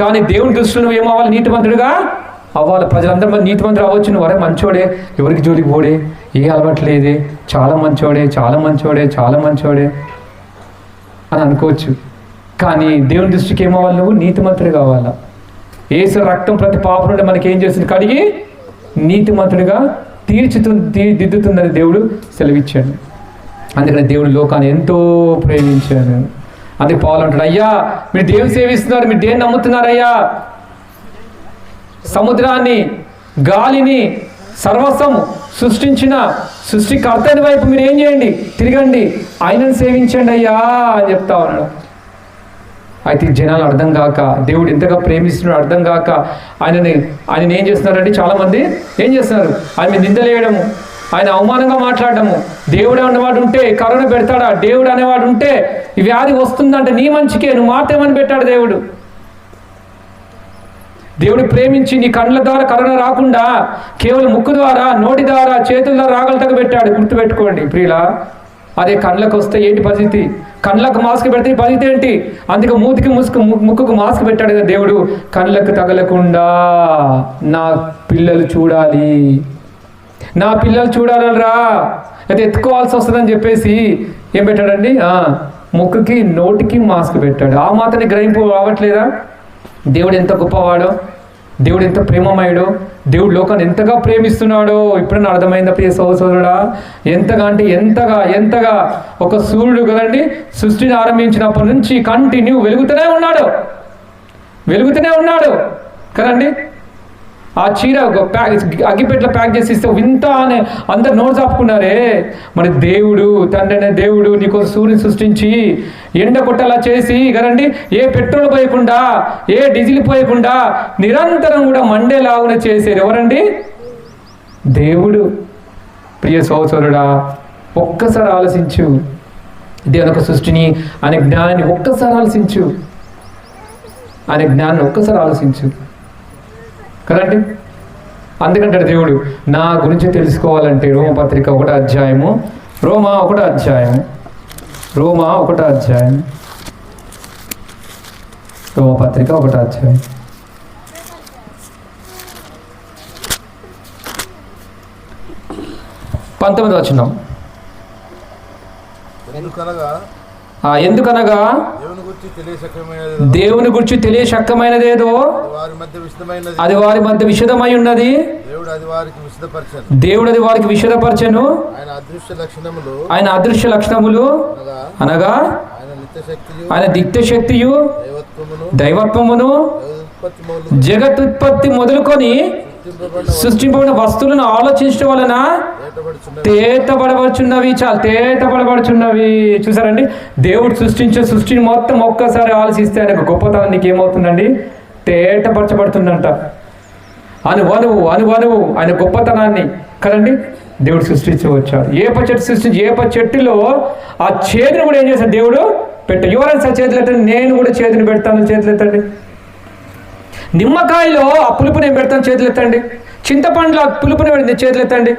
కానీ దేవుని దృష్టిలో నువ్వు ఏమవ్వాలి? నీతిమంతుడిగా అవ్వాలి. ప్రజలందరూ మరి నీతిమంతుడు అవ్వచ్చు. నువ్వు అరే మంచోడే, ఎవరికి జోలికి పోడే, ఏ అలవాట్లేదే, చాలా మంచోడే అని అనుకోవచ్చు. కానీ దేవుని దృష్టికి ఏమవ్వాలి? నువ్వు నీతిమంతుడు కావాలా. యేసు రక్తం ప్రతి పాపం నుండి మనకి ఏం చేస్తుంది? కడిగి నీతిమంతుడిగా దిద్దుతుందని దేవుడు సెలవిచ్చాడు. అందుకని దేవుడు లోకాన్ని ఎంతో ప్రేమించాడు. అందుకే పౌలు అంటాడు, అయ్యా మీరు దేవుని సేవిస్తున్నారు, మీరు దేన్ని నమ్ముతున్నారయ్యా? సముద్రాన్ని, గాలిని, సర్వస్వం సృష్టించిన సృష్టికర్తని వైపు మీరు ఏం చేయండి? తిరగండి, ఆయనను సేవించండి అయ్యా అని చెప్తా ఉన్నాడు. అయితే జనాలు అర్థం కాక, దేవుడు ఎంతగా ప్రేమిస్తున్నాడు అర్థం కాక ఆయన ఏం చేస్తున్నారంటే చాలామంది ఏం చేస్తున్నారు? ఆయన నిందలేయడము, ఆయన అవమానంగా మాట్లాడము. దేవుడు అనేవాడు ఉంటే కరోనా పెడతాడా? దేవుడు అనేవాడు ఉంటే ఈ వ్యాధి వస్తుందంటే నీ మంచికే, నువ్వు మాటేమని పెట్టాడు దేవుడు ప్రేమించి నీ కళ్ళ ద్వారా కరోనా రాకుండా కేవలం ముక్కు ద్వారా, నోటి ద్వారా, చేతుల ద్వారా రాగలటకు పెట్టాడు. గుర్తుపెట్టుకోండి ప్రియులా. అదే కళ్ళకు వస్తే ఏంటి పరిస్థితి? కళ్ళకు మాస్క్ పెడితే పరిస్థితి ఏంటి? అందుకే ముక్కుకు మాస్క్ పెట్టాడు కదా దేవుడు. కళ్ళకు తగలకుండా నా పిల్లలు చూడాలరా, అయితే ఎత్తుకోవాల్సి వస్తుందని చెప్పేసి ఏం పెట్టాడండి? ముక్కుకి నోటికి మాస్క్ పెట్టాడు. ఆ మాత్రమే గ్రహింపు రావట్లేదా? దేవుడు ఎంత గొప్పవాడో, దేవుడు ఎంత ప్రేమమయుడో, దేవుడు లోకాన్ని ఎంతగా ప్రేమిస్తున్నాడో ఇప్పుడన్నా అర్థమైందా ప్రియ సోదరుడా? ఎంతగా అంటే ఎంతగా ఒక సూర్యుడు కదండి సృష్టిని ఆరంభించినప్పటి నుంచి కంటిన్యూ వెలుగుతూనే ఉన్నాడు కదండి. ఆ చీర అగ్గిపెట్లో ప్యాక్ చేసి ఇస్తే వింత అని అందరు నోట్స్ ఆపుకున్నారే. మరి దేవుడు తండ్రి అనే దేవుడు నీకోసం సూర్యుని సృష్టించి ఎండ కొట్టేలా చేసి కదండి, ఏ పెట్రోల్ పోయకుండా, ఏ డీజిల్ పోయకుండా నిరంతరం కూడా మండేలాగున చేసేది ఎవరండి? దేవుడు. ప్రియ సోదరుడా, ఒక్కసారి ఆలోచించు. దేవుని యొక్క సృష్టిని, ఆయన జ్ఞానాన్ని ఒక్కసారి ఆలోచించు కదండి. అందుకంటాడు దేవుడు, నా గురించి తెలుసుకోవాలంటే రోమపత్రిక 1వ అధ్యాయము, రోమా 1వ అధ్యాయం, రోమపత్రిక 1వ అధ్యాయం 19వ వచనం. ఎందుకనగా దేవుని గురించి తెలియశక్యమైనదేదో అది వారి మధ్య విషదమై ఉన్నది. దేవుడు అది వారికి విషదపరచెను. ఆయన అదృశ్య లక్షణములు అనగా ఆయన నిత్య శక్తియు, దైవత్వమును, జగతుత్పత్తి మొదలుకొని సృష్టింపబడిన వస్తువులను ఆలోచించడం వలన తేటపడబడుచున్నవి. చాలా తేటపడబడుచున్నవి. చూసారండి, దేవుడు సృష్టించే సృష్టిని మొత్తం ఒక్కసారి ఆలోచిస్తే ఆయన గొప్పతనం నీకు ఏమవుతుందండి? తేటపరచబడుతుందంట. అనువనువు ఆయన గొప్పతనాన్ని కదండి దేవుడు సృష్టించవచ్చాడు. ఏప చెట్టులో ఆ చేతిని కూడా ఏం చేశాడు దేవుడు ఎవరైనా సార్ చేతులు ఎత్తండి, నేను కూడా చేతిని పెడతాను, చేతులు ఎత్తండి. నిమ్మకాయలో ఆ పులుపు నేను పెడతాను, చేతులు ఎత్తండి. చింతపండులో ఆ పులుపుని పెడితే చేతులు ఎత్తండి.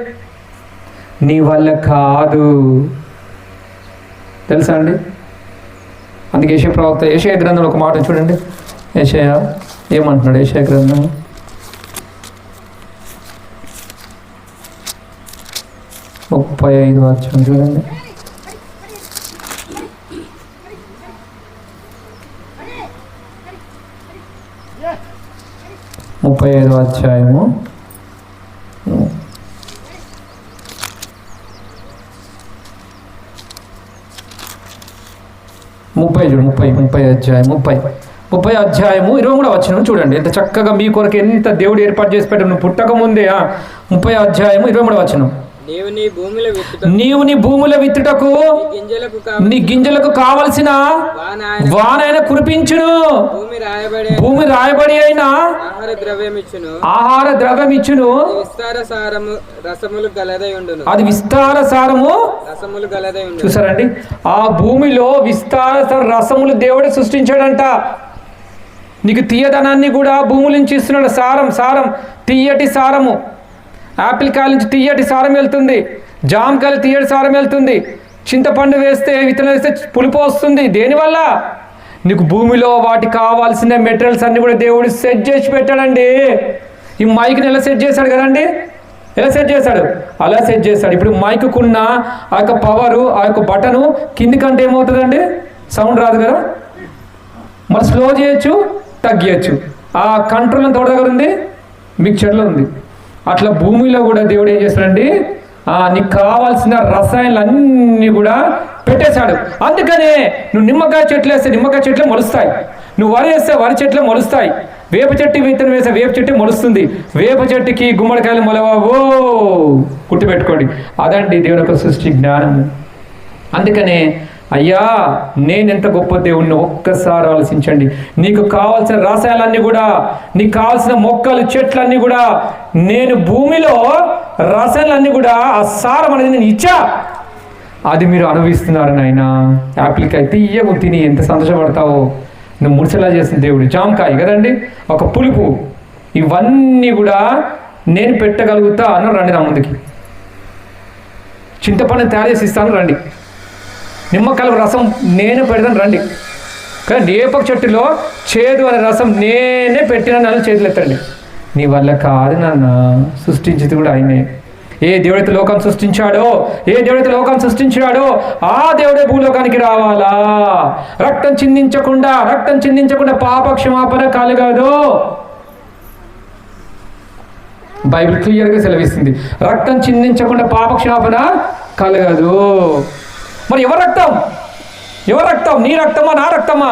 నీ వల్ల కాదు, తెలుసా అండి? అందుకే యెషయా ప్రవక్త యెషయా గ్రంథంలో ఒక మాట చూడండి. యెషయా ఏమంటున్నాడు? యెషయా గ్రంథం 35 అధ్యాయం చూడండి. 35 అధ్యాయము 30 అధ్యాయము 23 వచనం చూడండి. ఎంత చక్కగా మీ కొరకు ఎంత దేవుడు ఏర్పాటు చేసి పెట్టాడు. నువ్వు పుట్టక ముందే 30 అధ్యాయము 23 వచనం. నీవు నీ భూమిలో విత్తుటకు నీ గింజలకు కావలసిన వానైన కురిపించును, భూమి రాయబడి అయిన ఆహార ద్రవ్యం ఇచ్చును, అది విస్తార సారము చూసారండి. ఆ భూమిలో విస్తార రసములు దేవుడు సృష్టించాడంట. నీకు తీయదనాన్ని కూడా భూమి నుంచి ఇస్తున్నాడు. సారం తీయటి సారము. యాపిల్ కాయల నుంచి తీయటి సారం వెళ్తుంది, జామకాయలు తీయటి సారం వెళ్తుంది, చింతపండు వేస్తే విత్తనం వేస్తే పులుపు వస్తుంది. దేనివల్ల? నీకు భూమిలో వాటికి కావాల్సిన మెటీరియల్స్ అన్ని కూడా దేవుడు సెట్ చేసి పెట్టాడండి. ఈ మైక్ని ఎలా సెట్ చేశాడు కదండి? ఎలా సెట్ చేశాడు? అలా సెట్ చేశాడు. ఇప్పుడు మైకుకున్న ఆ యొక్క పవరు, ఆ యొక్క బటను కిందికంటే ఏమవుతుందండి? సౌండ్ రాదు కదా. మరి స్లో చేయొచ్చు, తగ్గియచ్చు. ఆ కంట్రోల్ అంత దగ్గర ఉంది, మిక్చర్లో ఉంది. అట్లా భూమిలో కూడా దేవుడు ఏం చేస్తాడండి? నీకు కావాల్సిన రసాయనాలు అన్నీ కూడా పెట్టేశాడు. అందుకనే నువ్వు నిమ్మకాయ చెట్లు వేస్తే నిమ్మకాయ చెట్లు మొలుస్తాయి, నువ్వు వరి వేస్తే వరి చెట్లు మొలుస్తాయి, వేప చెట్టు విత్తనం వేస్తే వేప చెట్టు మొలుస్తుంది. వేప చెట్టుకి గుమ్మడికాయలు మొలవో, గుర్తుపెట్టుకోండి. అదండి దేవుని యొక్క సృష్టి జ్ఞానం. అందుకనే అయ్యా నేనెంత గొప్ప దేవుణ్ణి ఒక్కసారి ఆలోచించండి. నీకు కావాల్సిన రసాయనాలన్నీ కూడా, నీకు కావాల్సిన మొక్కలు చెట్లన్నీ కూడా నేను భూమిలో రసాయనాలన్నీ కూడా ఆ సారం అనేది నేను ఇచ్చా. అది మీరు అనుభవిస్తున్నారు నాయన. యాపిల్కాయ తీయకు తిని ఎంత సంతోషపడతావో. నువ్వు ముడిసెలా చేసిన దేవుడు. జామకాయ కదండి, ఒక పులుపు. ఇవన్నీ కూడా నేను పెట్టగలుగుతా అన్న రండి నా ముందుకి. చింతపండు తయారు చేసి ఇస్తాను రండి. నిమ్మకాయల రసం నేను పెడతాను రండి. కానీ వేప చెట్టులో చేదు అనే రసం నేనే పెట్టిన నన్ను చేతులు ఎత్తండి. నీ వల్ల కాదు నాన్న, సృష్టించింది కూడా ఆయనే. ఏ దేవుడైతే లోకాన్ని సృష్టించాడో ఆ దేవుడే భూలోకానికి రావాలా. రక్తం చిందించకుండా పాప క్షమాపణ కలగదు. బైబిల్ క్లియర్గా సెలవిస్తుంది, రక్తం చిందించకుండా పాప క్షమాపణ కలగదు. మరి ఎవరి రక్తం? నీ రక్తమా, నా రక్తమా?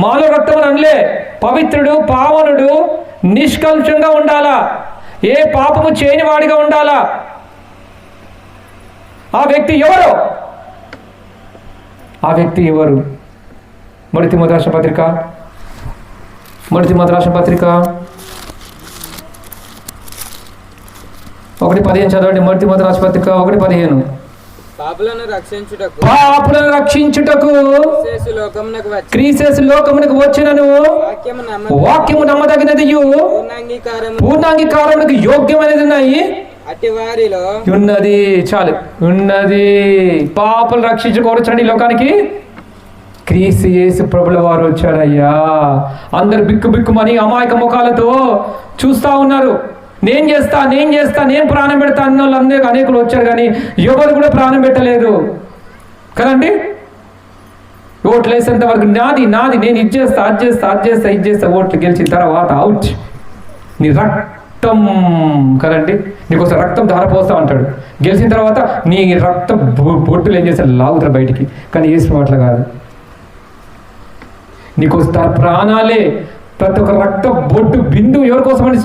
మాలో రక్తం అని అనలే. పవిత్రుడు, పావనుడు, నిష్కల్షంగా ఉండాలా, ఏ పాపము చేయని వాడిగా ఉండాలా. ఆ వ్యక్తి ఎవరు? మొదటి తిమోతి రాసిన పత్రిక 1:15 చదవండి. మొదటి తిమోతి రాసిన పత్రిక 1:15. పాపులను రక్షించుటకు క్రీస్తు లోకమునకు వచ్చినను వాక్యము నమ్మదగినది, పూర్ణాంగీకారమునకు యోగ్యమైనది ఉన్నది. పాపులు రక్షించుకోవచ్చండి ఈ లోకానికి. క్రీస్తు యేసు ప్రభుల వారు వచ్చారయ్యా. అందరు బిక్కుమని అమాయక ముఖాలతో చూస్తా ఉన్నారు. నేను చేస్తా, నేను ప్రాణం పెడతా అన్న వాళ్ళు అనేకులు వచ్చారు, కానీ ఎవరు కూడా ప్రాణం పెట్టలేదు కదండి. ఓట్లు వేసేంత వరకు నాది నేను ఇది చేస్తా ఓట్లు గెలిచిన తర్వాత అవుట్. నీ రక్తం కదండి, నీకోసం రక్తం ధారపోస్తా అంటాడు. గెలిచిన తర్వాత నీ రక్తం బొట్టులు ఏం చేస్తారు, లాగుతారు బయటికి. కానీ యేసు అట్లా కాదు. నీకోసం తన ప్రాణాలే ప్రతి ఒక్క రక్త బొట్టు బిందు ఎవరి కోసమని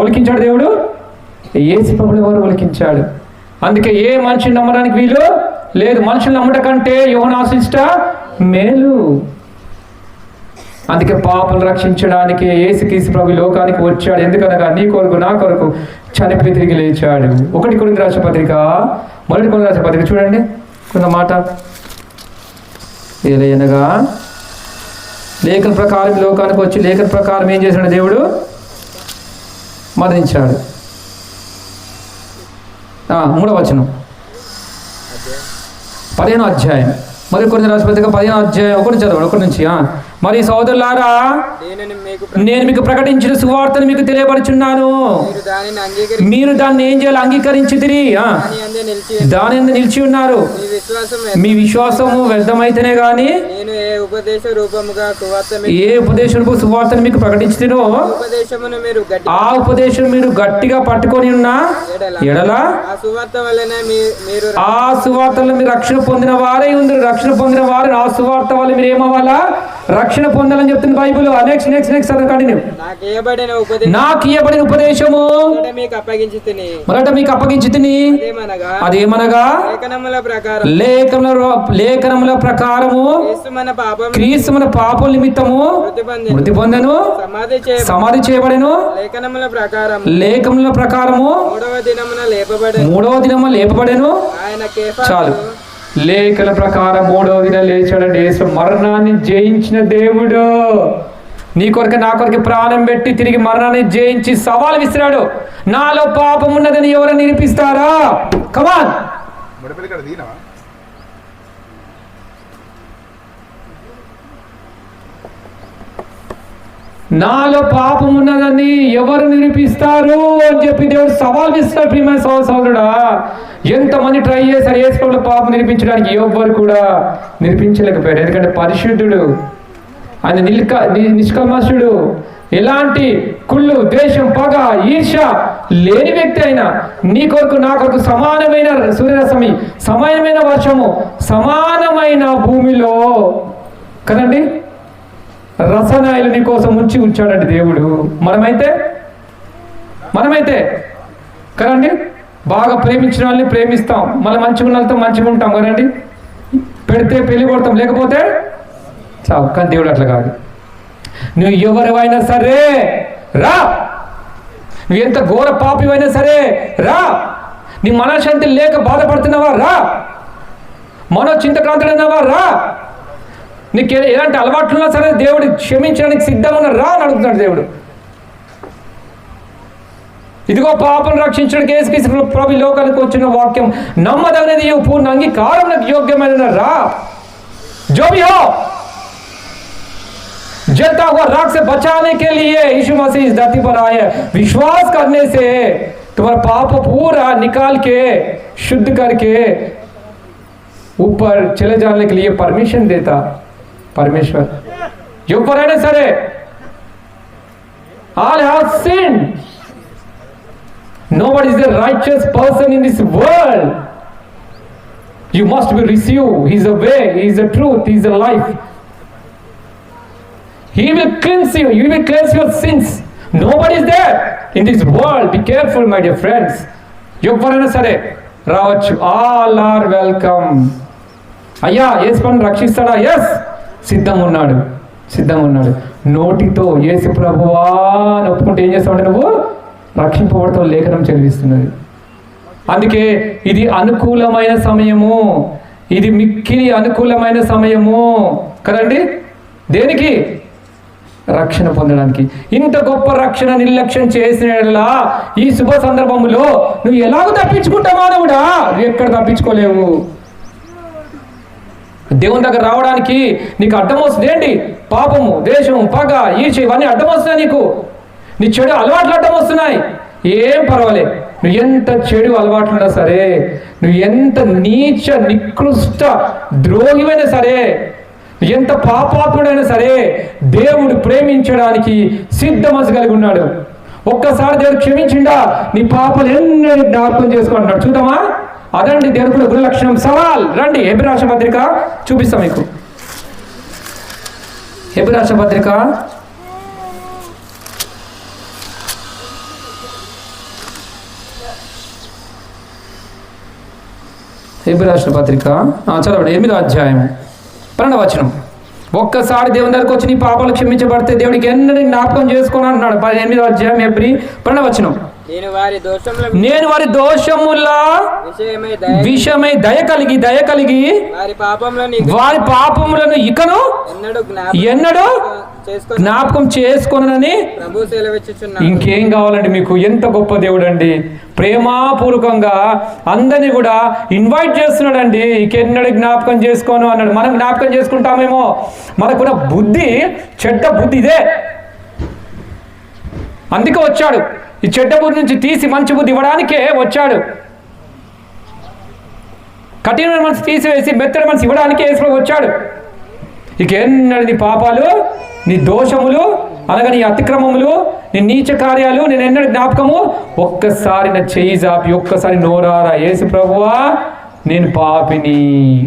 ఒలికించాడు దేవుడు? యేసు ప్రభువుల వారు ఒలికించాడు. అందుకే ఏ మనిషిని నమ్మడానికి వీలు లేదు. మనుషులు నమ్మడం కంటే యోహాను ఆశిష్ట మేలు. అందుకే పాపలు రక్షించడానికి యేసుక్రీస్తు ప్రభు లోకానికి వచ్చాడు. ఎందుకనగా నీ కొరకు నా కొరకు చనిపోయి తిరిగి లేచాడు. 1 కొరింథీ రాసిన పత్రిక 1 కొరింథీ రాసిన పత్రిక చూడండి కొంత మాట. ఏలయనగా లేఖన ప్రకారం లోకానికి వచ్చి లేఖన ప్రకారం ఏం చేశాడు? దేవుడు మరణించాడు. 3వ వచనం 15వ అధ్యాయం 1 కొరింథీ రాసిన పత్రిక 15వ అధ్యాయం 1 చదవండి. 1 నుంచి. మరి సోదరులారా, నేను మీకు ప్రకటించిన సువార్తను మీకు తెలియపరుచున్నాను. మీరు దాన్ని ఏం చేయాలి? అంగీకరించితిరి, దాని యందు నిలిచి ఉన్నారు. మీ విశ్వాసము వ్యర్థమైతేనే గాని ఏ ఉపదేశము సువార్తను మీకు ప్రకటించుతునో ఆ ఉపదేశం మీరు గట్టిగా పట్టుకొని ఉన్నా ఎడల ఆ సువార్తలో మీరు రక్షణ పొందిన వారే ఉందరు. రక్షణ పొందిన వారు ఆ సువార్త వల్ల మీరు ఏమవ్వాలా? రక్షణ పొందాలని చెప్తుంది బైబిల్. Next continue. నాకు ఇయ్యబడిన ఉపదేశము మొదట మీకు అప్పగించితిని. అదేమనగా లేఖనముల ప్రకారము క్రీస్తు మన పాపం నిమిత్తము మృతి పొందెను, సమాధి చేయబడెను, లేఖనముల ప్రకారము 3వ దినమున లేపబడెను. చాలు. లేఖన ప్రకారం 3వ దినం లేచాడండి యేసు. మరణాన్ని జయించిన దేవుడు నీ కొరకు నా కొరకు ప్రాణం పెట్టి తిరిగి మరణాన్ని జయించి సవాల్ విసిరాడు. నాలో పాపం ఉన్నదని ఎవరు నిరూపిస్తారా? కమాన్. నాలో పాపం ఉన్నదని ఎవరు నిరూపిస్తారు అని చెప్పి దేవుడు సవాల్ విస్తాడు. ప్రియమైన సోదరుడా, ఎంతమంది ట్రై చేశారు యేసుప్రభువుల పాపం నిరూపించడానికి, ఎవ్వరు కూడా నిరూపించలేకపోయాడు. ఎందుకంటే పరిశుద్ధుడు, ఆయన నిష్కల్మషుడు, ఎలాంటి కుళ్ళు, ద్వేషం, పగ, ఈర్ష లేని వ్యక్తి అయినా నీ కొరకు నా కొరకు సమానమైన సూర్యరశ్మి, సమానమైన వర్షము, సమానమైన భూమిలో కదండి రసనాయలు నీ కోసం ఉంచాడండి దేవుడు. మనమైతే కదండి బాగా ప్రేమించిన వాళ్ళని ప్రేమిస్తాం, మళ్ళీ మంచిగా ఉన్న వాళ్ళతో మంచిగా ఉంటాం కదండి. పెడితే పెళ్లి కొడతాం, లేకపోతే చావు. కానీ దేవుడు అట్లా కాదు. నువ్వు ఎవరివైనా సరే రా, నువ్వు ఎంత ఘోర పాపివైనా సరే రా, నీ మనశ్శాంతి లేక బాధపడుతున్నావా రా, మనోచింతక్రాంతుడైనావా రా, నీకు ఎలాంటి అలవాట్లున్నా సరే దేవుడు క్షమించడానికి సిద్ధంగా ఉన్న రా అని అడుగుతున్నాడు దేవుడు. ఇదిగో పాపం రక్షించడానికి యేసుక్రీస్తు ప్రభు లోకానికి వచ్చిన వాక్యం నమ్మదగినది, పూర్ణ అంగీకారం యోగ్యమైన రా. जो भी हो, जलता हुआ राख से बचाने के लिए यीशु मसीह इस धरती पर आए. विश्वास करने से तुम्हारा पाप पूरा निकाल के शुद्ध करके ऊपर चले जाने के लिए परमिशन देता परमेश्वर. ఎవరైనా సరే all have sinned. Nobody is a righteous person in this world. You must be received. He is the way, He is the truth, He is the life. He will cleanse you. You will cleanse your sins. Nobody is there in this world. Be careful, my dear friends. ఎవరైనా సరే రావచ్చు. All are welcome. అయ్యా యేసు పని రక్షిస్తాడా? Yes, సిద్ధంగా ఉన్నాడు. నోటితో యేసు ప్రభువా అని ఒప్పుకుంటే ఏం చేస్తామంటే నువ్వు రక్షింపబడతావు. లేఖనం చదివిస్తున్నది. అందుకే ఇది అనుకూలమైన సమయము, ఇది మిక్కిలి అనుకూలమైన సమయము కదండి. దేనికి? రక్షణ పొందడానికి. ఇంత గొప్ప రక్షణ నిర్లక్ష్యం చేసినలా ఈ శుభ సందర్భంలో నువ్వు ఎలాగో తప్పించుకుంటావు మానవుడా? నువ్వు ఎక్కడ తప్పించుకోలేవు. దేవుని దగ్గర రావడానికి నీకు అడ్డం వస్తుంది ఏంటి? పాపము, దేశము, పగ, ఈర్ష ఇవన్నీ అడ్డం వస్తున్నాయి. నీకు నీ చెడు అలవాట్లు అడ్డం వస్తున్నాయి. ఏం పర్వాలేదు. నువ్వు ఎంత చెడు అలవాట్లున్నా సరే, నువ్వు ఎంత నీచ నికృష్ట ద్రోహివైనా సరే, ఎంత పాపాత్ముడైనా సరే దేవుడు ప్రేమించడానికి సిద్ధ మనసు కలిగి ఉన్నాడు. ఒక్కసారి దేవుడు క్షమించిండా నీ పాపాలు ఎన్నో జ్ఞాపకం చేసుకుంటున్నాడు. చూద్దామా? అదండి దేవుడు గురు లక్షణం. సవాల్ రండి. హెబ్రీ రాసిన పత్రిక చూపిస్తాం మీకు. హెబ్రీ రాసిన పత్రిక హెబ్రీ రాసిన పత్రిక చదవండి 8వ అధ్యాయం 12వ వచనం. ఒక్కసారి దేవుని దగ్గరకు వచ్చి నీ పాపాలు క్షమించబడితే దేవుడికి ఎన్నడూ జ్ఞాపకం చేసుకోను అంటున్నాడు. 8వ అధ్యాయం హెబ్రీ 12వ వచనం. నేను వారి దోషముల విషయమై దయ కలిగి వారి పాపములను ఇకను ఎన్నడూ జ్ఞాపకం చేసుకోనని. ఇంకేం కావాలండి మీకు? ఎంత గొప్ప దేవుడు అండి! ప్రేమాపూర్వకంగా అందరినీ కూడా ఇన్వైట్ చేస్తున్నాడండి. ఇంకెన్నడూ జ్ఞాపకం చేసుకోను అన్నాడు. మనం జ్ఞాపకం చేసుకుంటామేమో, మనకున్న బుద్ధి చెడ్డ బుద్ధి ఇదే. అందుకే వచ్చాడు, ఈ చెడ్డ బుద్ధి నుంచి తీసి మంచి బుద్ధి ఇవ్వడానికే వచ్చాడు. కఠినమైన మనసు తీసివేసి మెత్తడి మనసు ఇవ్వడానికే యేసు వచ్చాడు. ఇక ఎన్నడూ నీ పాపాలు, నీ దోషములు అనగా నీ అతిక్రమములు, నీ నీచ కార్యాలు నేను ఎన్నడూ జ్ఞాపకము. ఒక్కసారి నా చెయ్యి జాపి ఒక్కసారి నోరారా, యేసు ప్రభువా నేను పాపిని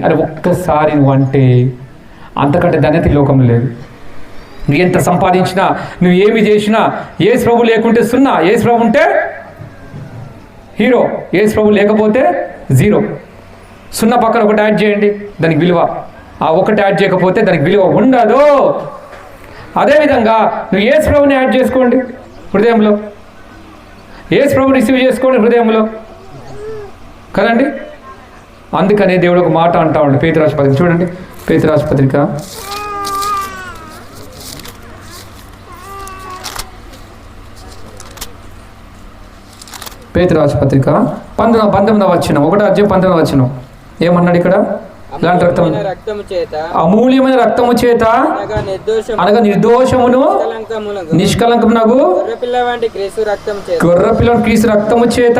అని ఒక్కసారి నువ్వు అంటే అంతకంటే ధన్యత ఈ లోకంలో లేదు. నువ్వు ఎంత సంపాదించినా, నువ్వు ఏమి చేసినా, యేసు ప్రభు లేకుంటే సున్నా, యేసు ప్రభు ఉంటే హీరో, యేసు ప్రభు లేకపోతే జీరో. సున్నా పక్కన ఒకటి యాడ్ చేయండి, దానికి విలువ. ఆ ఒకటి యాడ్ చేయకపోతే దానికి విలువ ఉండదు. అదేవిధంగా నువ్వు యేసు ప్రభుని యాడ్ చేసుకోండి హృదయంలో, యేసు ప్రభుని రిసీవ్ చేసుకోండి హృదయంలో కదండి. అందుకనే దేవుడు ఒక మాట అంటా ఉండే పేతురు రాసిన పత్రిక చూడండి. పేతురు రాసిన పత్రిక 19వ వచనం, 1వ అధ్యాయం 19వ వచనం. ఏమన్నాడు ఇక్కడ? ఇలాంటి అమూల్యమైన రక్తము చేత అనగా నిర్దోషమును నిష్కలంకమునగు గొర్రెపిల్ల క్రీస్తు రక్తము చేత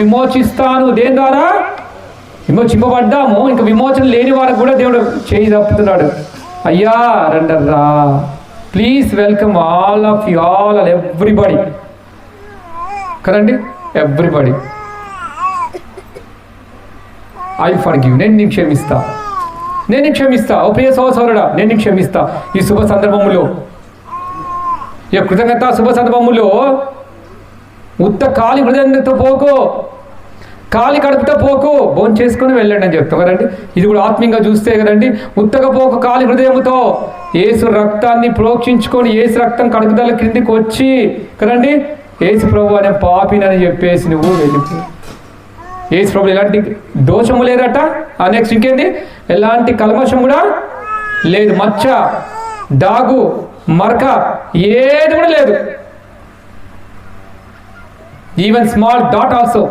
విమోచిస్తాను. దేని ద్వారా విమోచింపబడ్డాము, ఇంకా విమోచన లేని వారికి కూడా దేవుడు చేయి తప్పుతున్నాడు. అయ్యా రండర్రా, please welcome all of you, all everybody కదండి, ఎవ్రీబడి. ఐ ఫర్గివ్, నేను నీకు క్షమిస్తా, నేను నీకు క్షమిస్తా. ఓ ప్రియ సహోదరుడా, నేను నీకు క్షమిస్తా. ఈ శుభ సందర్భములో, ఈ కృతజ్ఞత శుభ సందర్భములో ఉత్త ఖాళీ హృదయంతో పోకు, ఖాళీ కడుపుతో పోకు, భోజనం చేసుకుని వెళ్ళండి అని చెప్తాం కదండి. ఇది కూడా ఆత్మీయంగా చూస్తే కదండి, ఉత్తగా పోకు ఖాళీ హృదయంతో యేసు రక్తాన్ని ప్రోక్షించుకొని, యేసు రక్తం కడుపుదల క్రిందికి వచ్చి కదండి, యేసు ప్రభు అనే పాపినని చెప్పేసి నువ్వు వెళ్ళిపో. యేసు ప్రభు ఎలాంటి దోషము లేదట. నెక్స్ట్ ఇంకేంటి? ఎలాంటి కల్మషం కూడా లేదు, మచ్చ, డాగు, మరక ఏది కూడా లేదు. Even small dot also,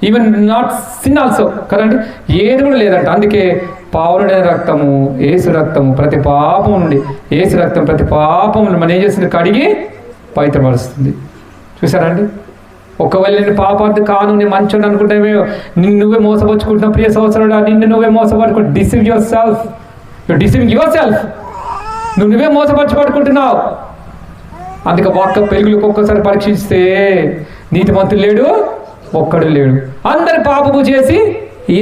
even not sin also కదండి, ఏది కూడా లేదంట. అందుకే పావులుడైన రక్తము, యేసు రక్తము ప్రతి పాపం నుండి, యేసు రక్తం ప్రతి పాపం నుండి మనం ఏం చేస్తుంది? కడిగి పవిత్రపరుస్తుంది. చూసారండి? ఒకవేళ నేను పాపార్థి కాను, నేను మంచోడు అనుకుంటే నిన్ను నువ్వే మోసపరుచుకుంటున్నావు. ప్రియ సంవత్సరాలు, నిన్ను నువ్వే మోసపరుచుకో. Deceive yourself, you deceiving yourself. నువ్వే మోసపరుచుకుంటున్నావు. అందుకే వాక్య పెరుగులకు ఒక్కసారి పరీక్షిస్తే నీతిమంతుడు లేడు, ఒక్కడు లేడు. అందరి పాపము చేసి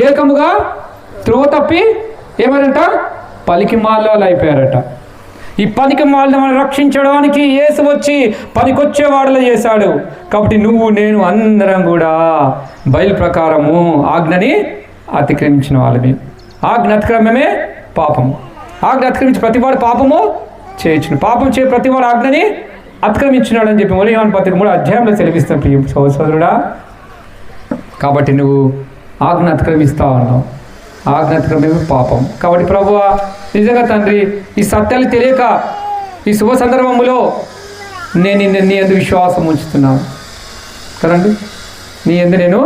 ఏకముగా త్రోవ తప్పి ఏమనంట? పలికి మాల్లో అయిపోయారట. ఈ పనికి వాళ్ళని రక్షించడానికి యేసు వచ్చి పనికొచ్చేవాడులా చేశాడు. కాబట్టి నువ్వు నేను అందరం కూడా బయలు ప్రకారము ఆజ్ఞని అతిక్రమించిన వాళ్ళమే. ఆజ్ఞ అతిక్రమమే పాపము. ఆజ్ఞ అతిక్రమించి ప్రతివాడు పాపము చేయొచ్చును. పాపం చే ప్రతివాడు ఆజ్ఞని అతిక్రమించినాడు అని చెప్పి యోహాను పత్రిక 3వ అధ్యాయంలో సెలవిస్తాం ప్రియ సహోదరుడా. కాబట్టి నువ్వు ఆజ్ఞ అతిక్రమిస్తా ఉన్నావు. ఆజ్ఞాతిక్రమమే పాపం. కాబట్టి ప్రభువా, నిజంగా తండ్రి, ఈ సత్యాలు తెలియక ఈ శుభ సందర్భంలో నేను నీ యందు విశ్వాసం ఉంచుతున్నాను కదండి. నీ యందు నేను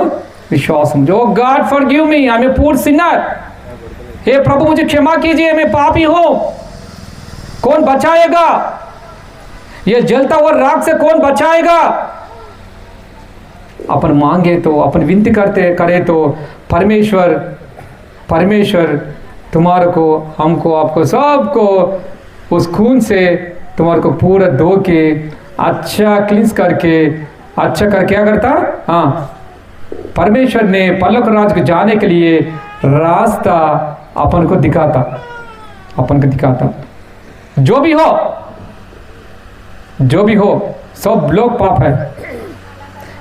विश्वास समझो। God forgive me, I am a poor sinner. हे प्रभु मुझे क्षमा कीजिए, मैं पापी हूं। कौन बचाएगा? ये जलता हुआ राख से कौन बचाएगा? अपन मांगे तो, अपन विनती करते करे तो परमेश्वर तुम्हारे को, हमको, आपको, सबको उस खून से तुम्हारे को पूरा धो के अच्छा क्लींस करके अच्छा कर क्या करता? हाँ, परमेश्वर ने परलोक राज को जाने के लिए रास्ता अपन को दिखाता। जो भी हो सब लोग पाप है।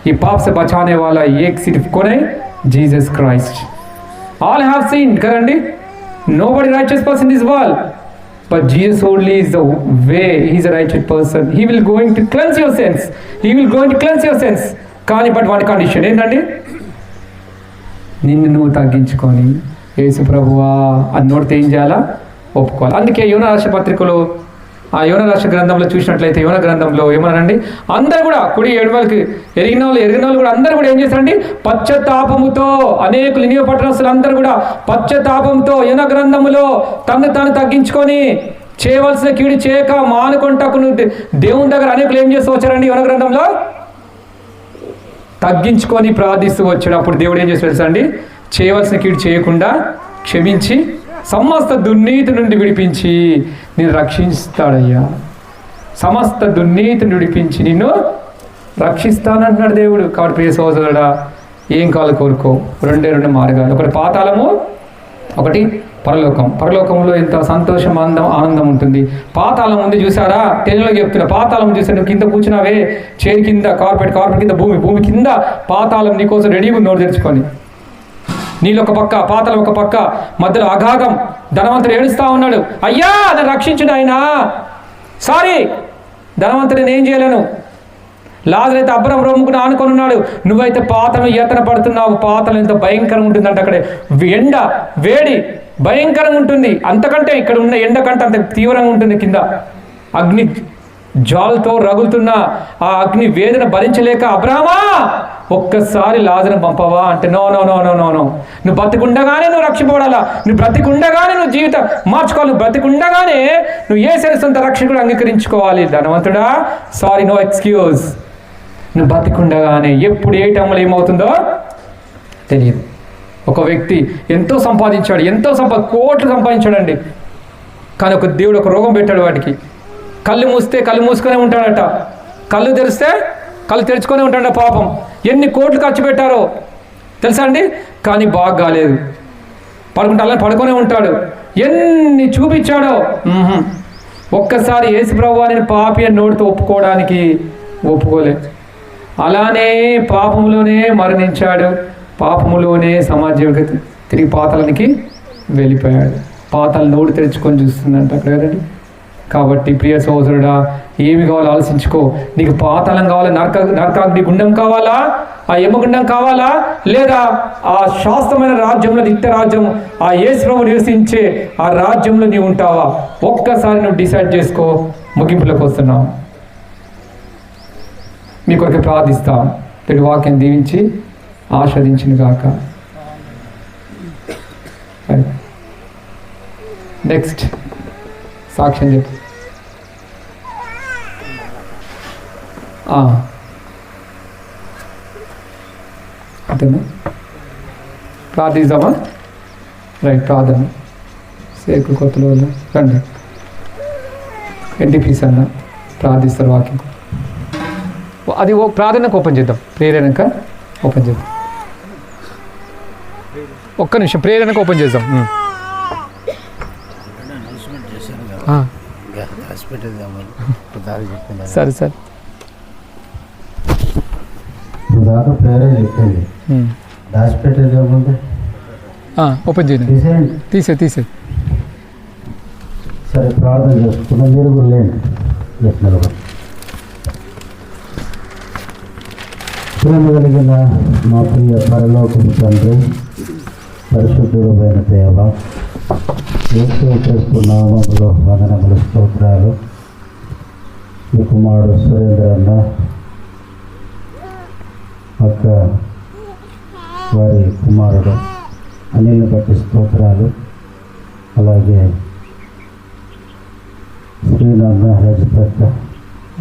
ये पाप से बचाने वाला एक सिर्फ कौन है? Jesus Christ. All have seen కదండి. Nobody righteous person in this world, but Jesus only is the way. He is a righteous person. He will going to cleanse your sins. He will going to cleanse your sins. కానీ but one condition ఏంటండి, నిన్ను నువ్వు తగ్గించుకొని యేసు ప్రభువా అని నోడితే ఏం చేయాలా, ఒప్పుకోవాలి. అందుకే యోనా రాష్ట్ర పత్రికలో, ఆ యోనా రాష్ట్ర గ్రంథంలో చూసినట్లయితే యోనా గ్రంథంలో ఏమన్నారండి, అందరూ కూడా కుడి ఎడమలకి ఎరిగిన వాళ్ళు కూడా అందరూ కూడా ఏం చేస్తారండి, పశ్చాత్తాపముతో, అనేకులు నినివే పట్టణస్తులు అందరూ కూడా పశ్చాత్తాపంతో యోనా గ్రంథములో తను తాను తగ్గించుకొని చేయవలసిన కీడు చేయక మానుకుంటకు దేవుని దగ్గర అనేకులు ఏం చేస్తూ వచ్చారండి, యోనా గ్రంథంలో తగ్గించుకొని ప్రార్థిస్తూ వచ్చాడు. అప్పుడు దేవుడు ఏం చేసి తెలుసా అండి, చేయవలసిన కీడు చేయకుండా క్షమించి సమస్త దుర్నీతి నుండి విడిపించి నిన్ను రక్షిస్తాడయ్యా. సమస్త దుర్నీతిని విడిపించి నిన్ను రక్షిస్తానంటున్నాడు దేవుడు. కాబట్టి ప్రియ సహోదరుడా, ఏం కావాలి కోరుకో, రెండు మార్గాలు, ఒకటి పాతాళము, ఒకటి పరలోకం. పరలోకంలో ఎంత సంతోషం, ఆనందం ఉంటుంది. పాతాళం ఉంది చూసారా, తెలుగులో చెప్తున్నా, పాతాళం చూసా, నువ్వు కింద కూర్చున్నావే చైర్ కింద, కార్పెట్ కింద, భూమి కింద పాతాళం నీకోసం రెడీగా నోరు తెరుచుకొని, నీళ్ళు ఒక పక్క, పాతాళం ఒక పక్క, మధ్యలో అగాధం. ధనవంతుడు ఏడుస్తా ఉన్నాడు, అయ్యా నన్ను రక్షించుడు ఆయన, సారీ ధనవంతుడు నేను ఏం చేయలేను. లాజరు అయితే అబ్రహం రొమ్ముకుని ఆనుకొని ఉన్నాడు, నువ్వైతే పాతాళం యాతన పడుతున్నావు. పాతాళం ఎంత భయంకరంగా ఉంటుందంటే, అక్కడ ఎండ వేడి భయంకరంగా ఉంటుంది. అంతకంటే ఇక్కడ ఉన్న ఎండ కంటే అంత తీవ్రంగా ఉంటుంది. కింద అగ్ని జ్వాలతో రగులుతున్న ఆ అగ్ని వేదన భరించలేక, అబ్రహమా ఒక్కసారి లాజరును పంపవా అంటే, no no no no no no, నువ్వు బ్రతికుండగానే నువ్వు రక్షింపబడాలా, నువ్వు బ్రతికుండగానే నువ్వు జీవితం మార్చుకోవాలి, నువ్వు బ్రతికుండగానే నువ్వు యేసు సొంత రక్షకుడు అంగీకరించుకోవాలి. ధనవంతుడా సారీ, నో ఎక్స్క్యూజ్. నువ్వు బ్రతికుండగానే, ఎప్పుడు ఏ టైంలో ఏమవుతుందో తెలియదు. ఒక వ్యక్తి ఎంతో సంపాదించాడు, కోట్లు సంపాదించాడండి. కానీ ఒక దేవుడు ఒక రోగం పెట్టాడు వాడికి. కళ్ళు మూస్తే కళ్ళు మూసుకొనే ఉంటాడట, కళ్ళు తెరిస్తే కళ్ళు తెరుచుకొనే ఉంటాడట. పాపం ఎన్ని కోట్లు ఖర్చు పెట్టారో తెలుసా అండి, కానీ బాగా కాలేదు. అలా పడుకొనే ఉంటాడు. ఎన్ని చూపించాడో, ఒక్కసారి యేసు ప్రభువా నేను పాపి అని నోటితో ఒప్పుకోవడానికి ఒప్పుకోలేదు. అలానే పాపంలోనే మరణించాడు, పాపములోనే సమాజం తిరిగి పాతాళానికి వెళ్ళిపోయాడు. పాతాళం నోడు తెరుచుకొని చూస్తుందంట అక్కడ కదండి. కాబట్టి ప్రియ సహోదరుడా, ఏమి కావాలో ఆలోచించుకో. నీకు పాతాళం కావాలా, నరకాగ్ని గుండం కావాలా, ఆ యమగుండం కావాలా, లేదా ఆ శాస్త్రమైన రాజ్యంలో, నిత్య రాజ్యం, ఆ యేసు ప్రభువు నివసించే ఆ రాజ్యంలో నీవు ఉంటావా? ఒక్కసారి నువ్వు డిసైడ్ చేసుకో. ముగింపులోకి వస్తున్నావు. మీ కొరకు ప్రార్థిస్తా. వీడి వాక్యం దీవించి ఆస్వాదించిన గాక. నెక్స్ట్ సాక్ష్యం చెప్పు. అంతేనా? ప్రార్థిద్దామా? రైట్, ప్రార్థన. సేపు కొత్తలో రండి. ఎన్టీపీస్ అన్న ప్రార్థిస్తారు వాక్యం. అది ప్రార్థనకు ఓపెన్ చేద్దాం, ప్రేరణక ఓపెన్ చేద్దాం. ఒక్క నిమిషం, ప్రేరణకు ఓపెన్ చేద్దాం. సరే సార్, దాకా పేరే చెప్పండి. దాచిపెట్టేది ఏముంది, ఓపెన్ చేయండి, తీసే. సరే, ప్రార్థన చేసుకున్నాం. మీరు కూడా లేండి, ప్రేమ కలిగిన మా ప్రియ పరలోకము తండ్రి, పరిశుద్ధుడైన దేవ, యేసు క్రీస్తు నామములో వందనములు, స్తోత్రాలు. మీ కుమారుడు సురేంద్ర అన్న, అక్క వారి కుమారుడు అనిల్ని బట్టి స్తోత్రాలు. అలాగే శ్రీనాథ రజపక్క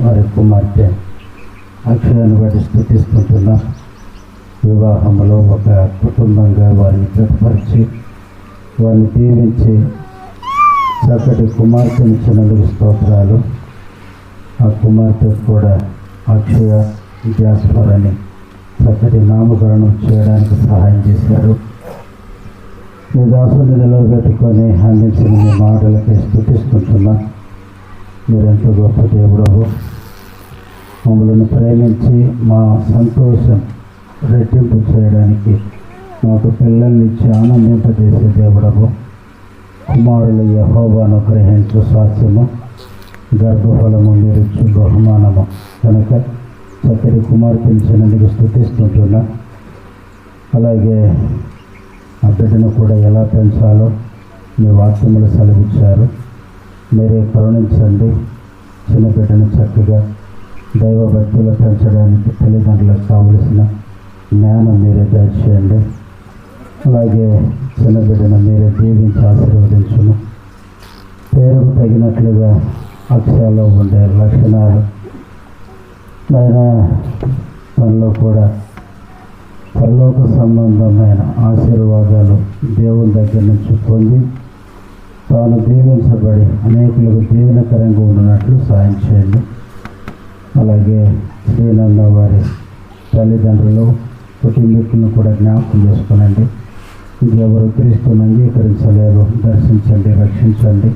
వారి కుమార్తె అక్షయాన్ని బట్టి స్తుతిస్తుంటున్నా. వివాహంలో ఒక కుటుంబంగా వారిని జతపరిచి, వారిని దీవించి చక్కటి కుమార్తెను ఇచ్చినందుకు స్తోత్రాలు. ఆ కుమార్తె కూడా అక్షయ జాస్పర్ అని చక్కటి నామకరణం చేయడానికి సహాయం చేశారు. మీ దాసుని నిలబెట్టుకొని అందించిన మీ మాటలకి స్తుతిస్తుంటున్నా. మీరెంతో గొప్ప దేవుడవు. మమ్మల్ని ప్రేమించి మా సంతోషం రెట్టింపు చేయడానికి మాకు పిల్లల్ని ఇచ్చి ఆనందింపజేసే దేవుడము, కుమారులు యెహోవాను గ్రహించు స్వాస్థ్యము, గర్భఫలము మీరిచ్చు బహుమానము కనుక చక్కటి కుమార్తెనిచ్చినందుకు స్తుతిస్తుంటున్నా. అలాగే ఆ బిడ్డను కూడా ఎలా పెంచాలో మీ వాక్యములు సెలవిచ్చారు. మీరే కరుణించండి. చిన్న బిడ్డను చక్కగా దైవభక్తులు పెంచడానికి తల్లిదండ్రులకు కావలసిన జ్ఞానం మీరే దయచేయండి. అలాగే చిన్న బిడ్డను మీరే దీవించి ఆశీర్వదించును. పేరుకు తగినట్లుగా అక్షరాల్లో ఉండే లక్షణాలు మనలో కూడా పరలోక సంబంధమైన ఆశీర్వాదాలు దేవుని దగ్గర నుంచి పొంది తాను దీవించబడి అనేకులకు దీవెనకరంగా ఉన్నట్లు సాయం చేయండి. అలాగే శ్రీనంద వారి తల్లిదండ్రులు కుటుంబీకులను కూడా జ్ఞాపకం చేసుకోనండి. ఇంకెవరు క్రీస్తుని అంగీకరించలేరు, దర్శించండి, రక్షించండి.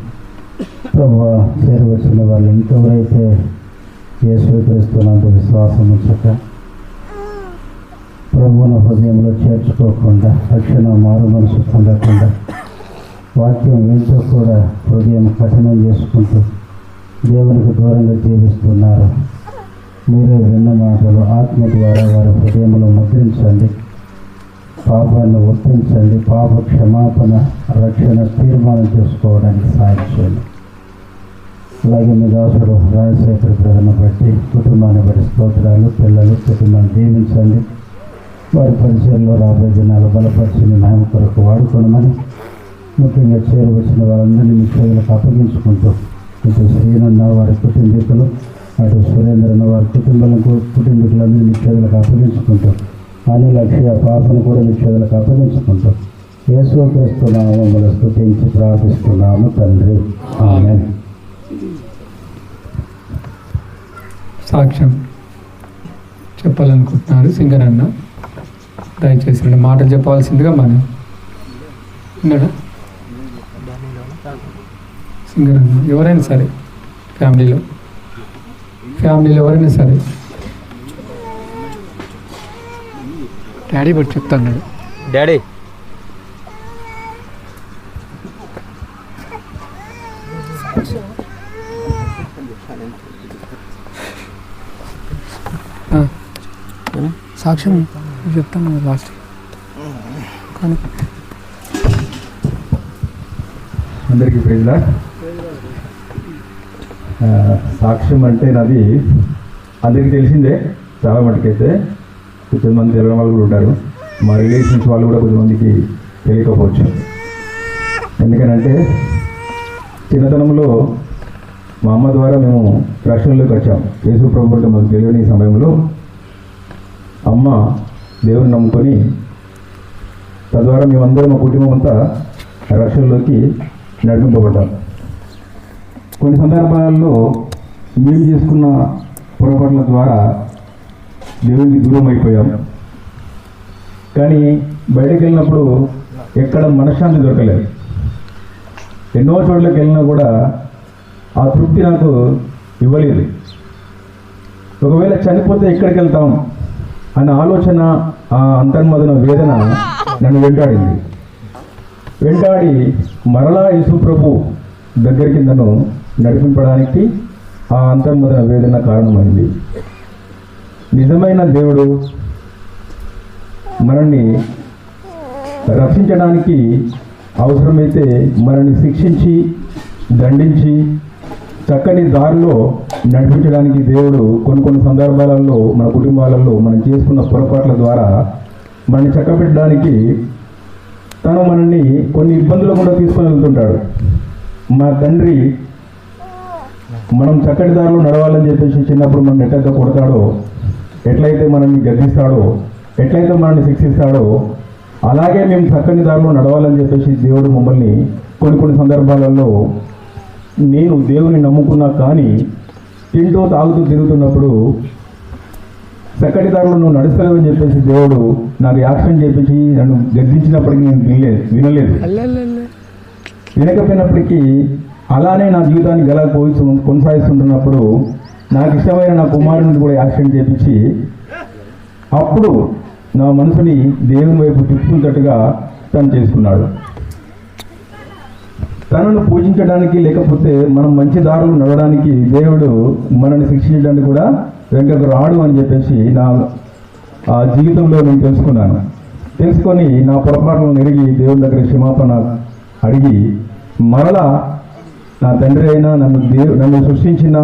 ప్రభువా, చేరవచ్చిన వాళ్ళు ఇంకెవరైతే యేసుక్రీస్తునందు విశ్వాసం ఉంచక ప్రభువును హృదయంలో చేర్చుకోకుండా, రక్షణ మారు మనసు పొందకుండా, వాక్యం వింటూ కూడా హృదయం కఠినం చేసుకుంటూ దేవునికి దూరంగా జీవిస్తున్నారు. మీరే విన్న మాటలు ఆత్మ ద్వారా వారి హృదయంలో ముద్రించండి. పాపాన్ని ఒప్పించండి. పాప క్షమాపణ, రక్షణ తీర్మానం చేసుకోవడానికి సాయం చేయండి. అలాగే మీ దాసుడు రాజశేఖర బ్రదర్ను బట్టి, కుటుంబాన్ని బట్టి స్తోత్రాలు. పిల్లలు కుటుంబాన్ని దీవించండి. వారి పరిచయంలో రాబోయే దినాలు బలపరిచిన మహిమ కొరకు వాడుకోనమని, ముఖ్యంగా చేరవచ్చిన వారందరినీ మీ చేతులకు అప్పగించుకుంటూ, ఇటు శ్రీనన్న వారి కుటుంబీకులు, అటు సురేంద్రన్న వారి కుటుంబీకులందరినీ మీ చేతులకు అప్పగించుకుంటూ, అనిల్ అక్షయ పాపను కూడా మీ చేతులకు అప్పగించుకుంటూ యేసుక్రీస్తు నామములో స్తుతించి ప్రార్థిస్తున్నాము తండ్రి, ఆమేన్. సాక్ష్యం చెప్పాలనుకుంటున్నారు సింగర్ అన్న. దయచేసి 2 మాటలు చెప్పాల్సిందిగా మనం విన్నాడా సింగర్ అన్న. ఎవరైనా సరే ఫ్యామిలీలో ఎవరైనా సరే డాడీ బట్టి చెప్తాను. డాడీ సాక్ష్యం చెప్తాను లాస్ట్ కానీ. అందరికీ ప్రైజ్ లార్డ్. సాక్ష్యం అంటే నాది అందరికీ తెలిసిందే. చాలా మటుకైతే కొంతమంది తెలియని వాళ్ళు కూడా ఉంటారు. మా రిలేషన్స్ వాళ్ళు కూడా కొంతమందికి తెలియకపోవచ్చు. ఎందుకనంటే చిన్నతనంలో మా అమ్మ ద్వారా మేము రక్షణలోకి వచ్చాం. యేసు ప్రభు అంటే మాకు తెలియని సమయంలో అమ్మ దేవుని నమ్ముకొని, తద్వారా మేమందరం మా కుటుంబం అంతా రక్షణలోకి నడిపింపబడ్డాం. కొన్ని సందర్భాల్లో మేము చేసుకున్న పొరపాట్ల ద్వారా దేవునికి దూరం అయిపోయాం. కానీ బయటకు వెళ్ళినప్పుడు ఎక్కడ మనశ్శాంతి దొరకలేదు. ఎన్నో చోట్లకి వెళ్ళినా కూడా ఆ తృప్తి నాకు ఇవ్వలేదు. ఒకవేళ చనిపోతే ఎక్కడికి వెళ్తాం అన్న ఆలోచన, ఆ అంతర్మదన వేదన నన్ను వెంటాడి మరలా యేసు ప్రభు దగ్గరికి నన్ను నడిపించడానికి ఆ అంతర్మదన వేదన కారణమైంది. నిజమైన దేవుడు మనల్ని రక్షించడానికి అవసరమైతే మనల్ని శిక్షించి, దండించి, చక్కని దారిలో నడిపించడానికి దేవుడు కొన్ని సందర్భాలలో మన కుటుంబాలలో మనం చేసుకున్న పొరపాట్ల ద్వారా మనల్ని చక్కబెట్టడానికి తను మనల్ని కొన్ని ఇబ్బందులు కూడా తీసుకొని వెళ్తుంటాడు. మా తండ్రి మనం చక్కటి దారిలో నడవాలని చెప్పేసి చిన్నప్పుడు మనం ఎట్లయితే కొడతాడో, ఎట్లయితే మనల్ని గద్దిస్తాడో, ఎట్లయితే మనల్ని శిక్షిస్తాడో, అలాగే మేము చక్కని దారిలో నడవాలని చెప్పేసి దేవుడు మమ్మల్ని కొన్ని సందర్భాలలో, నేను దేవుని నమ్ముకున్నా కానీ తింటూ తాగుతూ తిరుగుతున్నప్పుడు చక్కటి దారిలో నువ్వు నడుస్తావు అని చెప్పేసి దేవుడు నాకు యాక్షన్ చేపించి నన్ను గద్దించినప్పటికీ నేను వినలేదు. వినకపోయినప్పటికీ అలానే నా జీవితాన్ని గల కొనసాగిస్తుంటున్నప్పుడు నాకు ఇష్టమైన నా కుమారుని కూడా యాక్షన్ చేపించి అప్పుడు నా మనసుని దేవుని వైపు తిప్పుకున్నట్టుగా తను చేసుకున్నాడు. తనను పూజించడానికి లేకపోతే మనం మంచి దారులు నడవడానికి దేవుడు మనల్ని శిక్షించడానికి కూడా వెంకకు రాడు అని చెప్పేసి నా జీవితంలో నేను తెలుసుకొని నా పొరపాట్లను ఎరిగి దేవుని దగ్గర క్షమాపణ అడిగి మరలా నా తండ్రి అయినా నన్ను సృష్టించిన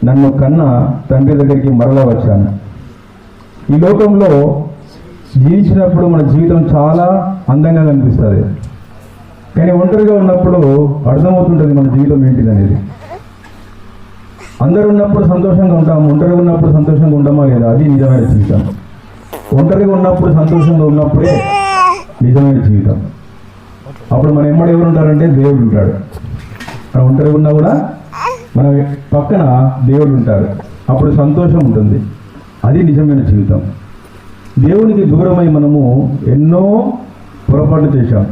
నన్ను కన్న తండ్రి దగ్గరికి మరలా వచ్చాను. ఈ లోకంలో జీవించినప్పుడు మన జీవితం చాలా అందంగా కనిపిస్తుంది, కానీ ఒంటరిగా ఉన్నప్పుడు అర్థమవుతుంటుంది మన జీవితం ఏంటిదనేది. అందరు ఉన్నప్పుడు సంతోషంగా ఉంటాం, ఒంటరిగా ఉన్నప్పుడు సంతోషంగా ఉంటామా లేదా, అది నిజమైన జీవితం. ఒంటరిగా ఉన్నప్పుడు సంతోషంగా ఉన్నప్పుడే నిజమైన జీవితం. అప్పుడు మన ఎమ్మడి ఎవరు ఉంటారంటే దేవుడు ఉంటాడు. మనం ఒంటరిగా ఉన్నా కూడా మన పక్కన దేవుడు ఉంటాడు, అప్పుడు సంతోషం ఉంటుంది. అది నిజమైన జీవితం. దేవునికి దూరమై మనము ఎన్నో పొరపాట్లు చేశాం.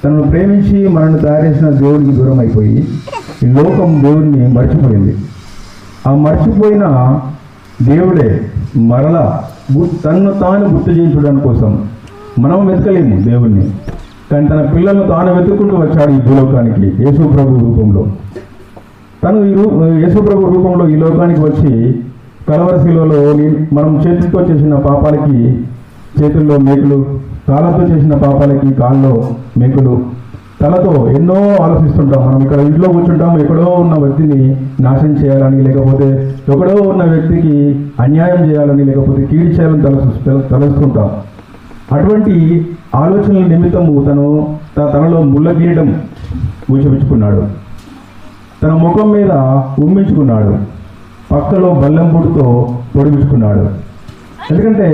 తనను ప్రేమించి మనల్ని తయారు చేసిన దేవుడికి దూరం అయిపోయి ఈ లోకం దేవుడిని మర్చిపోయింది. ఆ మర్చిపోయిన దేవుడే మరలా తనను తాను గుర్తు చేయించడం కోసం మనం వెతకలేము దేవుణ్ణి, కానీ తన పిల్లలను తాను వెతుక్కుంటూ వచ్చాడు ఈ భూలోకానికి యేసు ప్రభు రూపంలో. తను యేసు ప్రభు రూపంలో ఈ లోకానికి వచ్చి కలవరి శిలువలో మనం చేతులతో చేసిన పాపాలకి చేతుల్లో మేకులు, కాళ్ళతో చేసిన పాపాలకి కాళ్ళలో మేకులు, తలతో ఎన్నో ఆలోచిస్తుంటాం. మనం ఇక్కడ ఇంట్లో కూర్చుంటాం, ఎక్కడో ఉన్న వ్యక్తిని నాశనం చేయాలని, లేకపోతే ఎక్కడో ఉన్న వ్యక్తికి అన్యాయం చేయాలని, లేకపోతే కీడు చేయాలని తలుస్తుంటాం. అటువంటి ఆలోచనల నిమిత్తము తనలో ముళ్ళ గీయడం ఊచపించుకున్నాడు, తన ముఖం మీద ఉమ్మించుకున్నాడు, పక్కలో బల్లెం పొడితో పొడిపించుకున్నాడు. ఎందుకంటే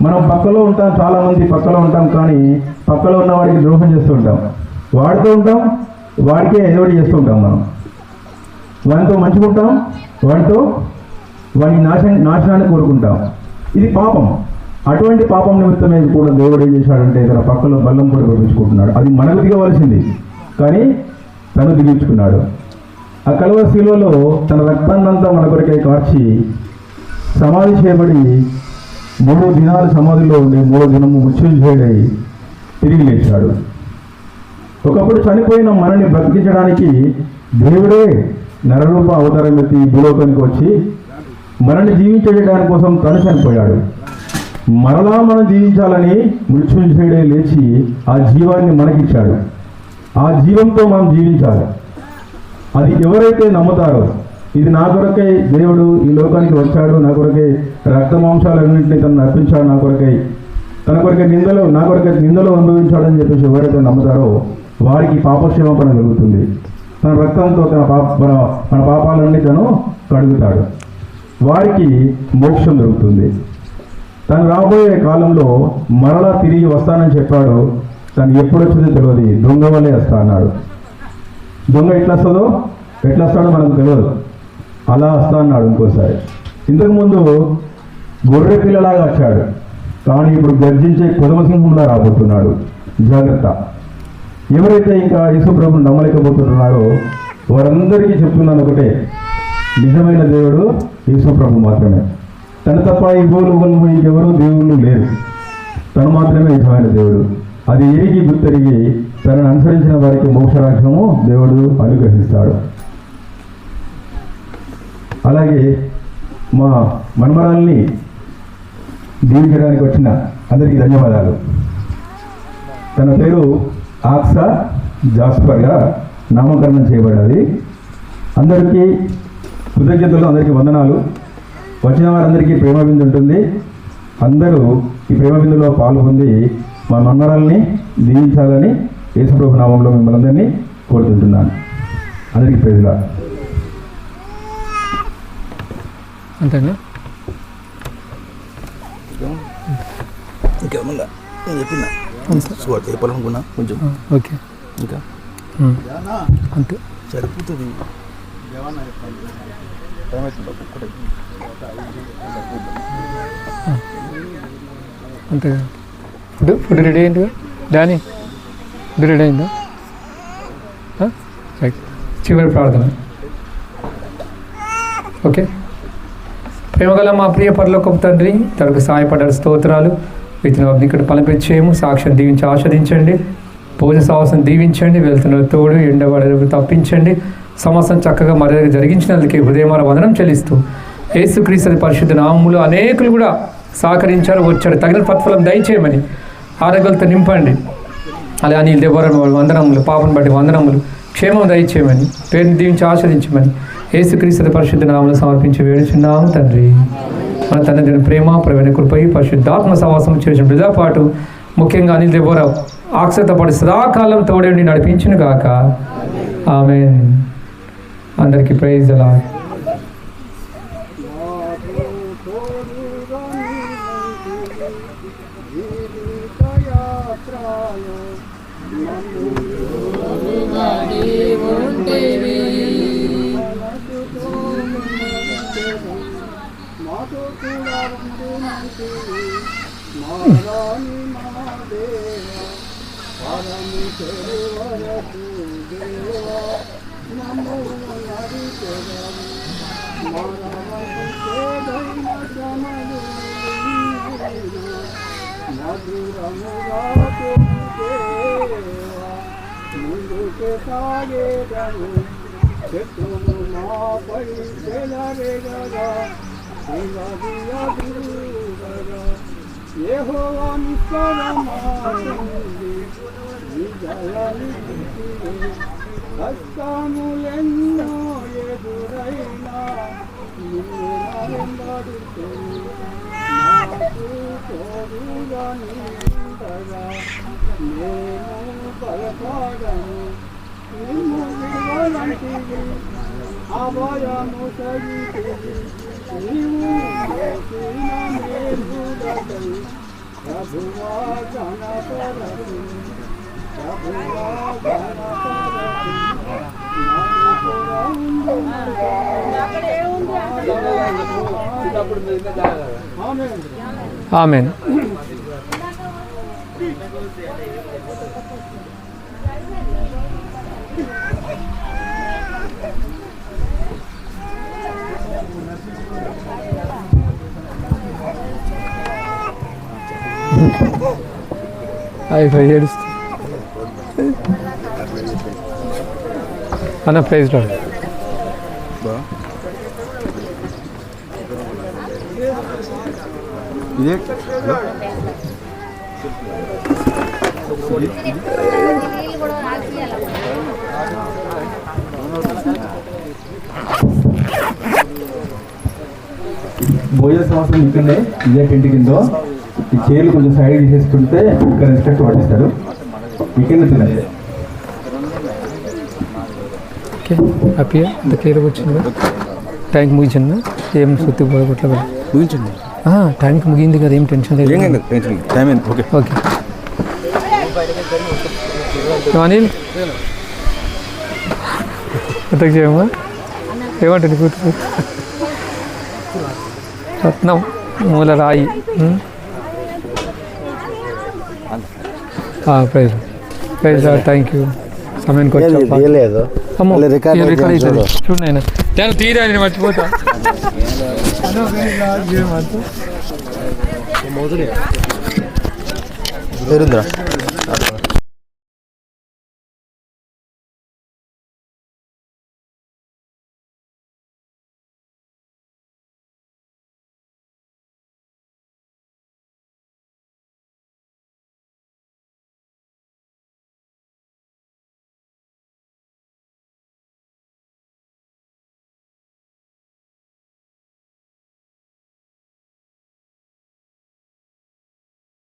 మనం పక్కలో ఉంటాం, చాలామంది పక్కలో ఉంటాం, కానీ పక్కలో ఉన్న వాడికి ద్రోహం చేస్తూ ఉంటాం, వాడితో ఉంటాం, వాడికే ఎదవడి చేస్తూ ఉంటాం. మనం వాడితో మంచుకుంటాం, వాడి నాశనాన్ని కోరుకుంటాం. ఇది పాపం. అటువంటి పాపం నిమిత్తమే కూడా దేవుడు ఏం చేశాడంటే తన పక్కలో బల్లం పొడి పొడిపించుకుంటున్నాడు. అది మనకు దిగవలసింది, కానీ తను దిగించుకున్నాడు. ఆ కలువ శిలువలో తన రక్తాన్నంతా మన కొరకై కార్చి సమాధి చేయబడి 3 దినాలు సమాధిలో ఉండి 3వ దినము మృత్యుంజయుడై తిరిగి లేచాడు. ఒకప్పుడు చనిపోయిన మనల్ని బ్రతికించడానికి దేవుడే నరరూప అవతారం ఎత్తి భూలోకానికి వచ్చి మనల్ని జీవించడానికి కోసం తను చనిపోయాడు. మరలా మనం జీవించాలని మృత్యుంజయుడే లేచి ఆ జీవాన్ని మనకిచ్చాడు. ఆ జీవంతో మనం జీవించాలి. అది ఎవరైతే నమ్ముతారో, ఇది నా కొరకై దేవుడు ఈ లోకానికి వచ్చాడు, నా కొరకై రక్తమాంసాలన్నింటినీ తను అర్పించాడు, నా కొరకై నిందలు అనుభవించాడని చెప్పేసి ఎవరైతే నమ్ముతారో వారికి పాపక్షమాపణ కలుగుతుంది. తన రక్తంతో మన పాపాలన్నీ తను కడుగుతాడు, వారికి మోక్షం దొరుకుతుంది. తను రాబోయే కాలంలో మరలా తిరిగి వస్తానని చెప్పాడు. తను ఎప్పుడు వచ్చిందో తెలియదు, దొంగ వల్లే వస్తా అన్నాడు. దొంగ ఎట్లా వస్తాడో మనకు తెలియదు, అలా వస్తా అన్నాడు ఇంకోసారి. ఇంతకుముందు గొర్రె పిల్లలాగా వచ్చాడు, కానీ ఇప్పుడు గర్జించే కొదమసింహంలా రాబోతున్నాడు. జాగ్రత్త. ఎవరైతే ఇంకా యేసు ప్రభువుని నమ్మలేకపోతున్నారో వారందరికీ చెప్తున్నాను ఒకటే, నిజమైన దేవుడు యేసు ప్రభు మాత్రమే. తను తప్ప ఈ భూలోకంలో ఇంకెవరూ దేవుళ్ళు లేరు, తను మాత్రమే నిజమైన దేవుడు. అది ఎరిగి గుర్తెరిగి తనను అనుసరించిన వారికి మోక్షరాజ్యము దేవుడు అనుగ్రహిస్తాడు. అలాగే మా మన్మరాల్ని దీవించడానికి వచ్చిన అందరికీ ధన్యవాదాలు. తన పేరు ఆక్సా జాస్పర్గా నామకరణం చేయబడ్డది. అందరికీ కృతజ్ఞతలు, అందరికీ వందనాలు. వచ్చిన వారందరికీ ప్రేమ బిందు ఉంటుంది. అందరూ ఈ ప్రేమ బిందులో పాల్గొంది మా మన్మరాల్ని దీవించాలని యేసుప్రభు నామంలో మిమ్మల్ని అందరినీ కోరుతుంటున్నాను. అందరికీ ప్రైజ్ లార్డ్. అంతేనా? ఇంకేమన్నా నేను చెప్పిన చెప్పాలనుకున్నా కొంచెం. ఓకే, ఇంకా అంతే సరిపోతుంది. అంతే. ఫుడ్ రెడీ అయింది డానీ? ఫుడ్ రెడీ అయిందా? చివరి ప్రార్థన. ఓకే. ప్రేమగల మా ప్రియ పరలోకపు తండ్రి, తనకు సహాయపడ్డ స్తోత్రాలు. వీటిని ఇక్కడ ఫలపెచ్చేయము, సాక్ష్యం దీవించి ఆస్వాదించండి, భోజన సహవాసం దీవించండి, వెళ్తున్న తోడు ఎండబడి తప్పించండి, సమస్తం చక్కగా మర్యాదగా జరిగించినందుకే హృదయమాన వందనం చెల్లిస్తూ యేసుక్రీస్తు పరిశుద్ధ నామములో అనేకులు కూడా సహకరించారు, వచ్చారు. తగిన ప్రతిఫలం దయచేయమని, ఆరోగ్యాలతో నింపండి. అలా అనిల్ దేవరం వందనములు, పాపను బట్టి వందనములు, క్షేమం దయచేయమని, పేరుని దీవించి ఆస్వాదించమని యేసుక్రీస్తు పరిశుద్ధ నామములు సమర్పించి వేడుచున్నాము తండ్రి. మన తండ్రి ప్రేమ, ప్రవీణ కృపై, పరిశుద్ధాత్మ సహవాసం చేసిన బిజాపాటు, ముఖ్యంగా అనిల్ దేవరావు ఆక్సత పడి సదాకాలం తోడేండి నడిపించును గాక. ఆమేన్. అందరికీ ప్రైజ్ అలా. కష్టములెన్నో ఎదురైనా నాకు తోడుగా నిండగా నేను బలపడను. నిన్ను విడవనంటివి, అభయము సగితివి, నీవు చేసిన మేలులకై ప్రభువా గణపరచు, ప్రభువా గణపరచు. ఆమేన్. ఏడుస్తూ అన్న ప్రైజ్ లార్డ్. ఇదే భోజన సంవత్సరం ఇక్కడనే ఇదే టెంట్ కింద ఈ చైర్లు కొంచెం సైడ్ తీసేసుకుంటే ఇక్కడ రెస్పెక్ట్ పట్టిస్తారు. ఇక్కడ తినండి. హ్యాపీగా ఇంత క్లియర్గా వచ్చిందా? ట్యాంక్ ముగించిందా? ఏం సుత్తి పోగొట్ల ముగించండి. ట్యాంక్ ముగింది కదా, ఏం టెన్షన్ లేదు. ఓకే ఓకే అనిల్ ఎంతకు చేయమ్మా? ఏమంటుంది కూతురు? రత్నం మూల రాయి. Prize prize thank you. సమయానికి వచ్చా చూడు నేను నేను తీరా నేను మర్చిపోతా. పేరుందా?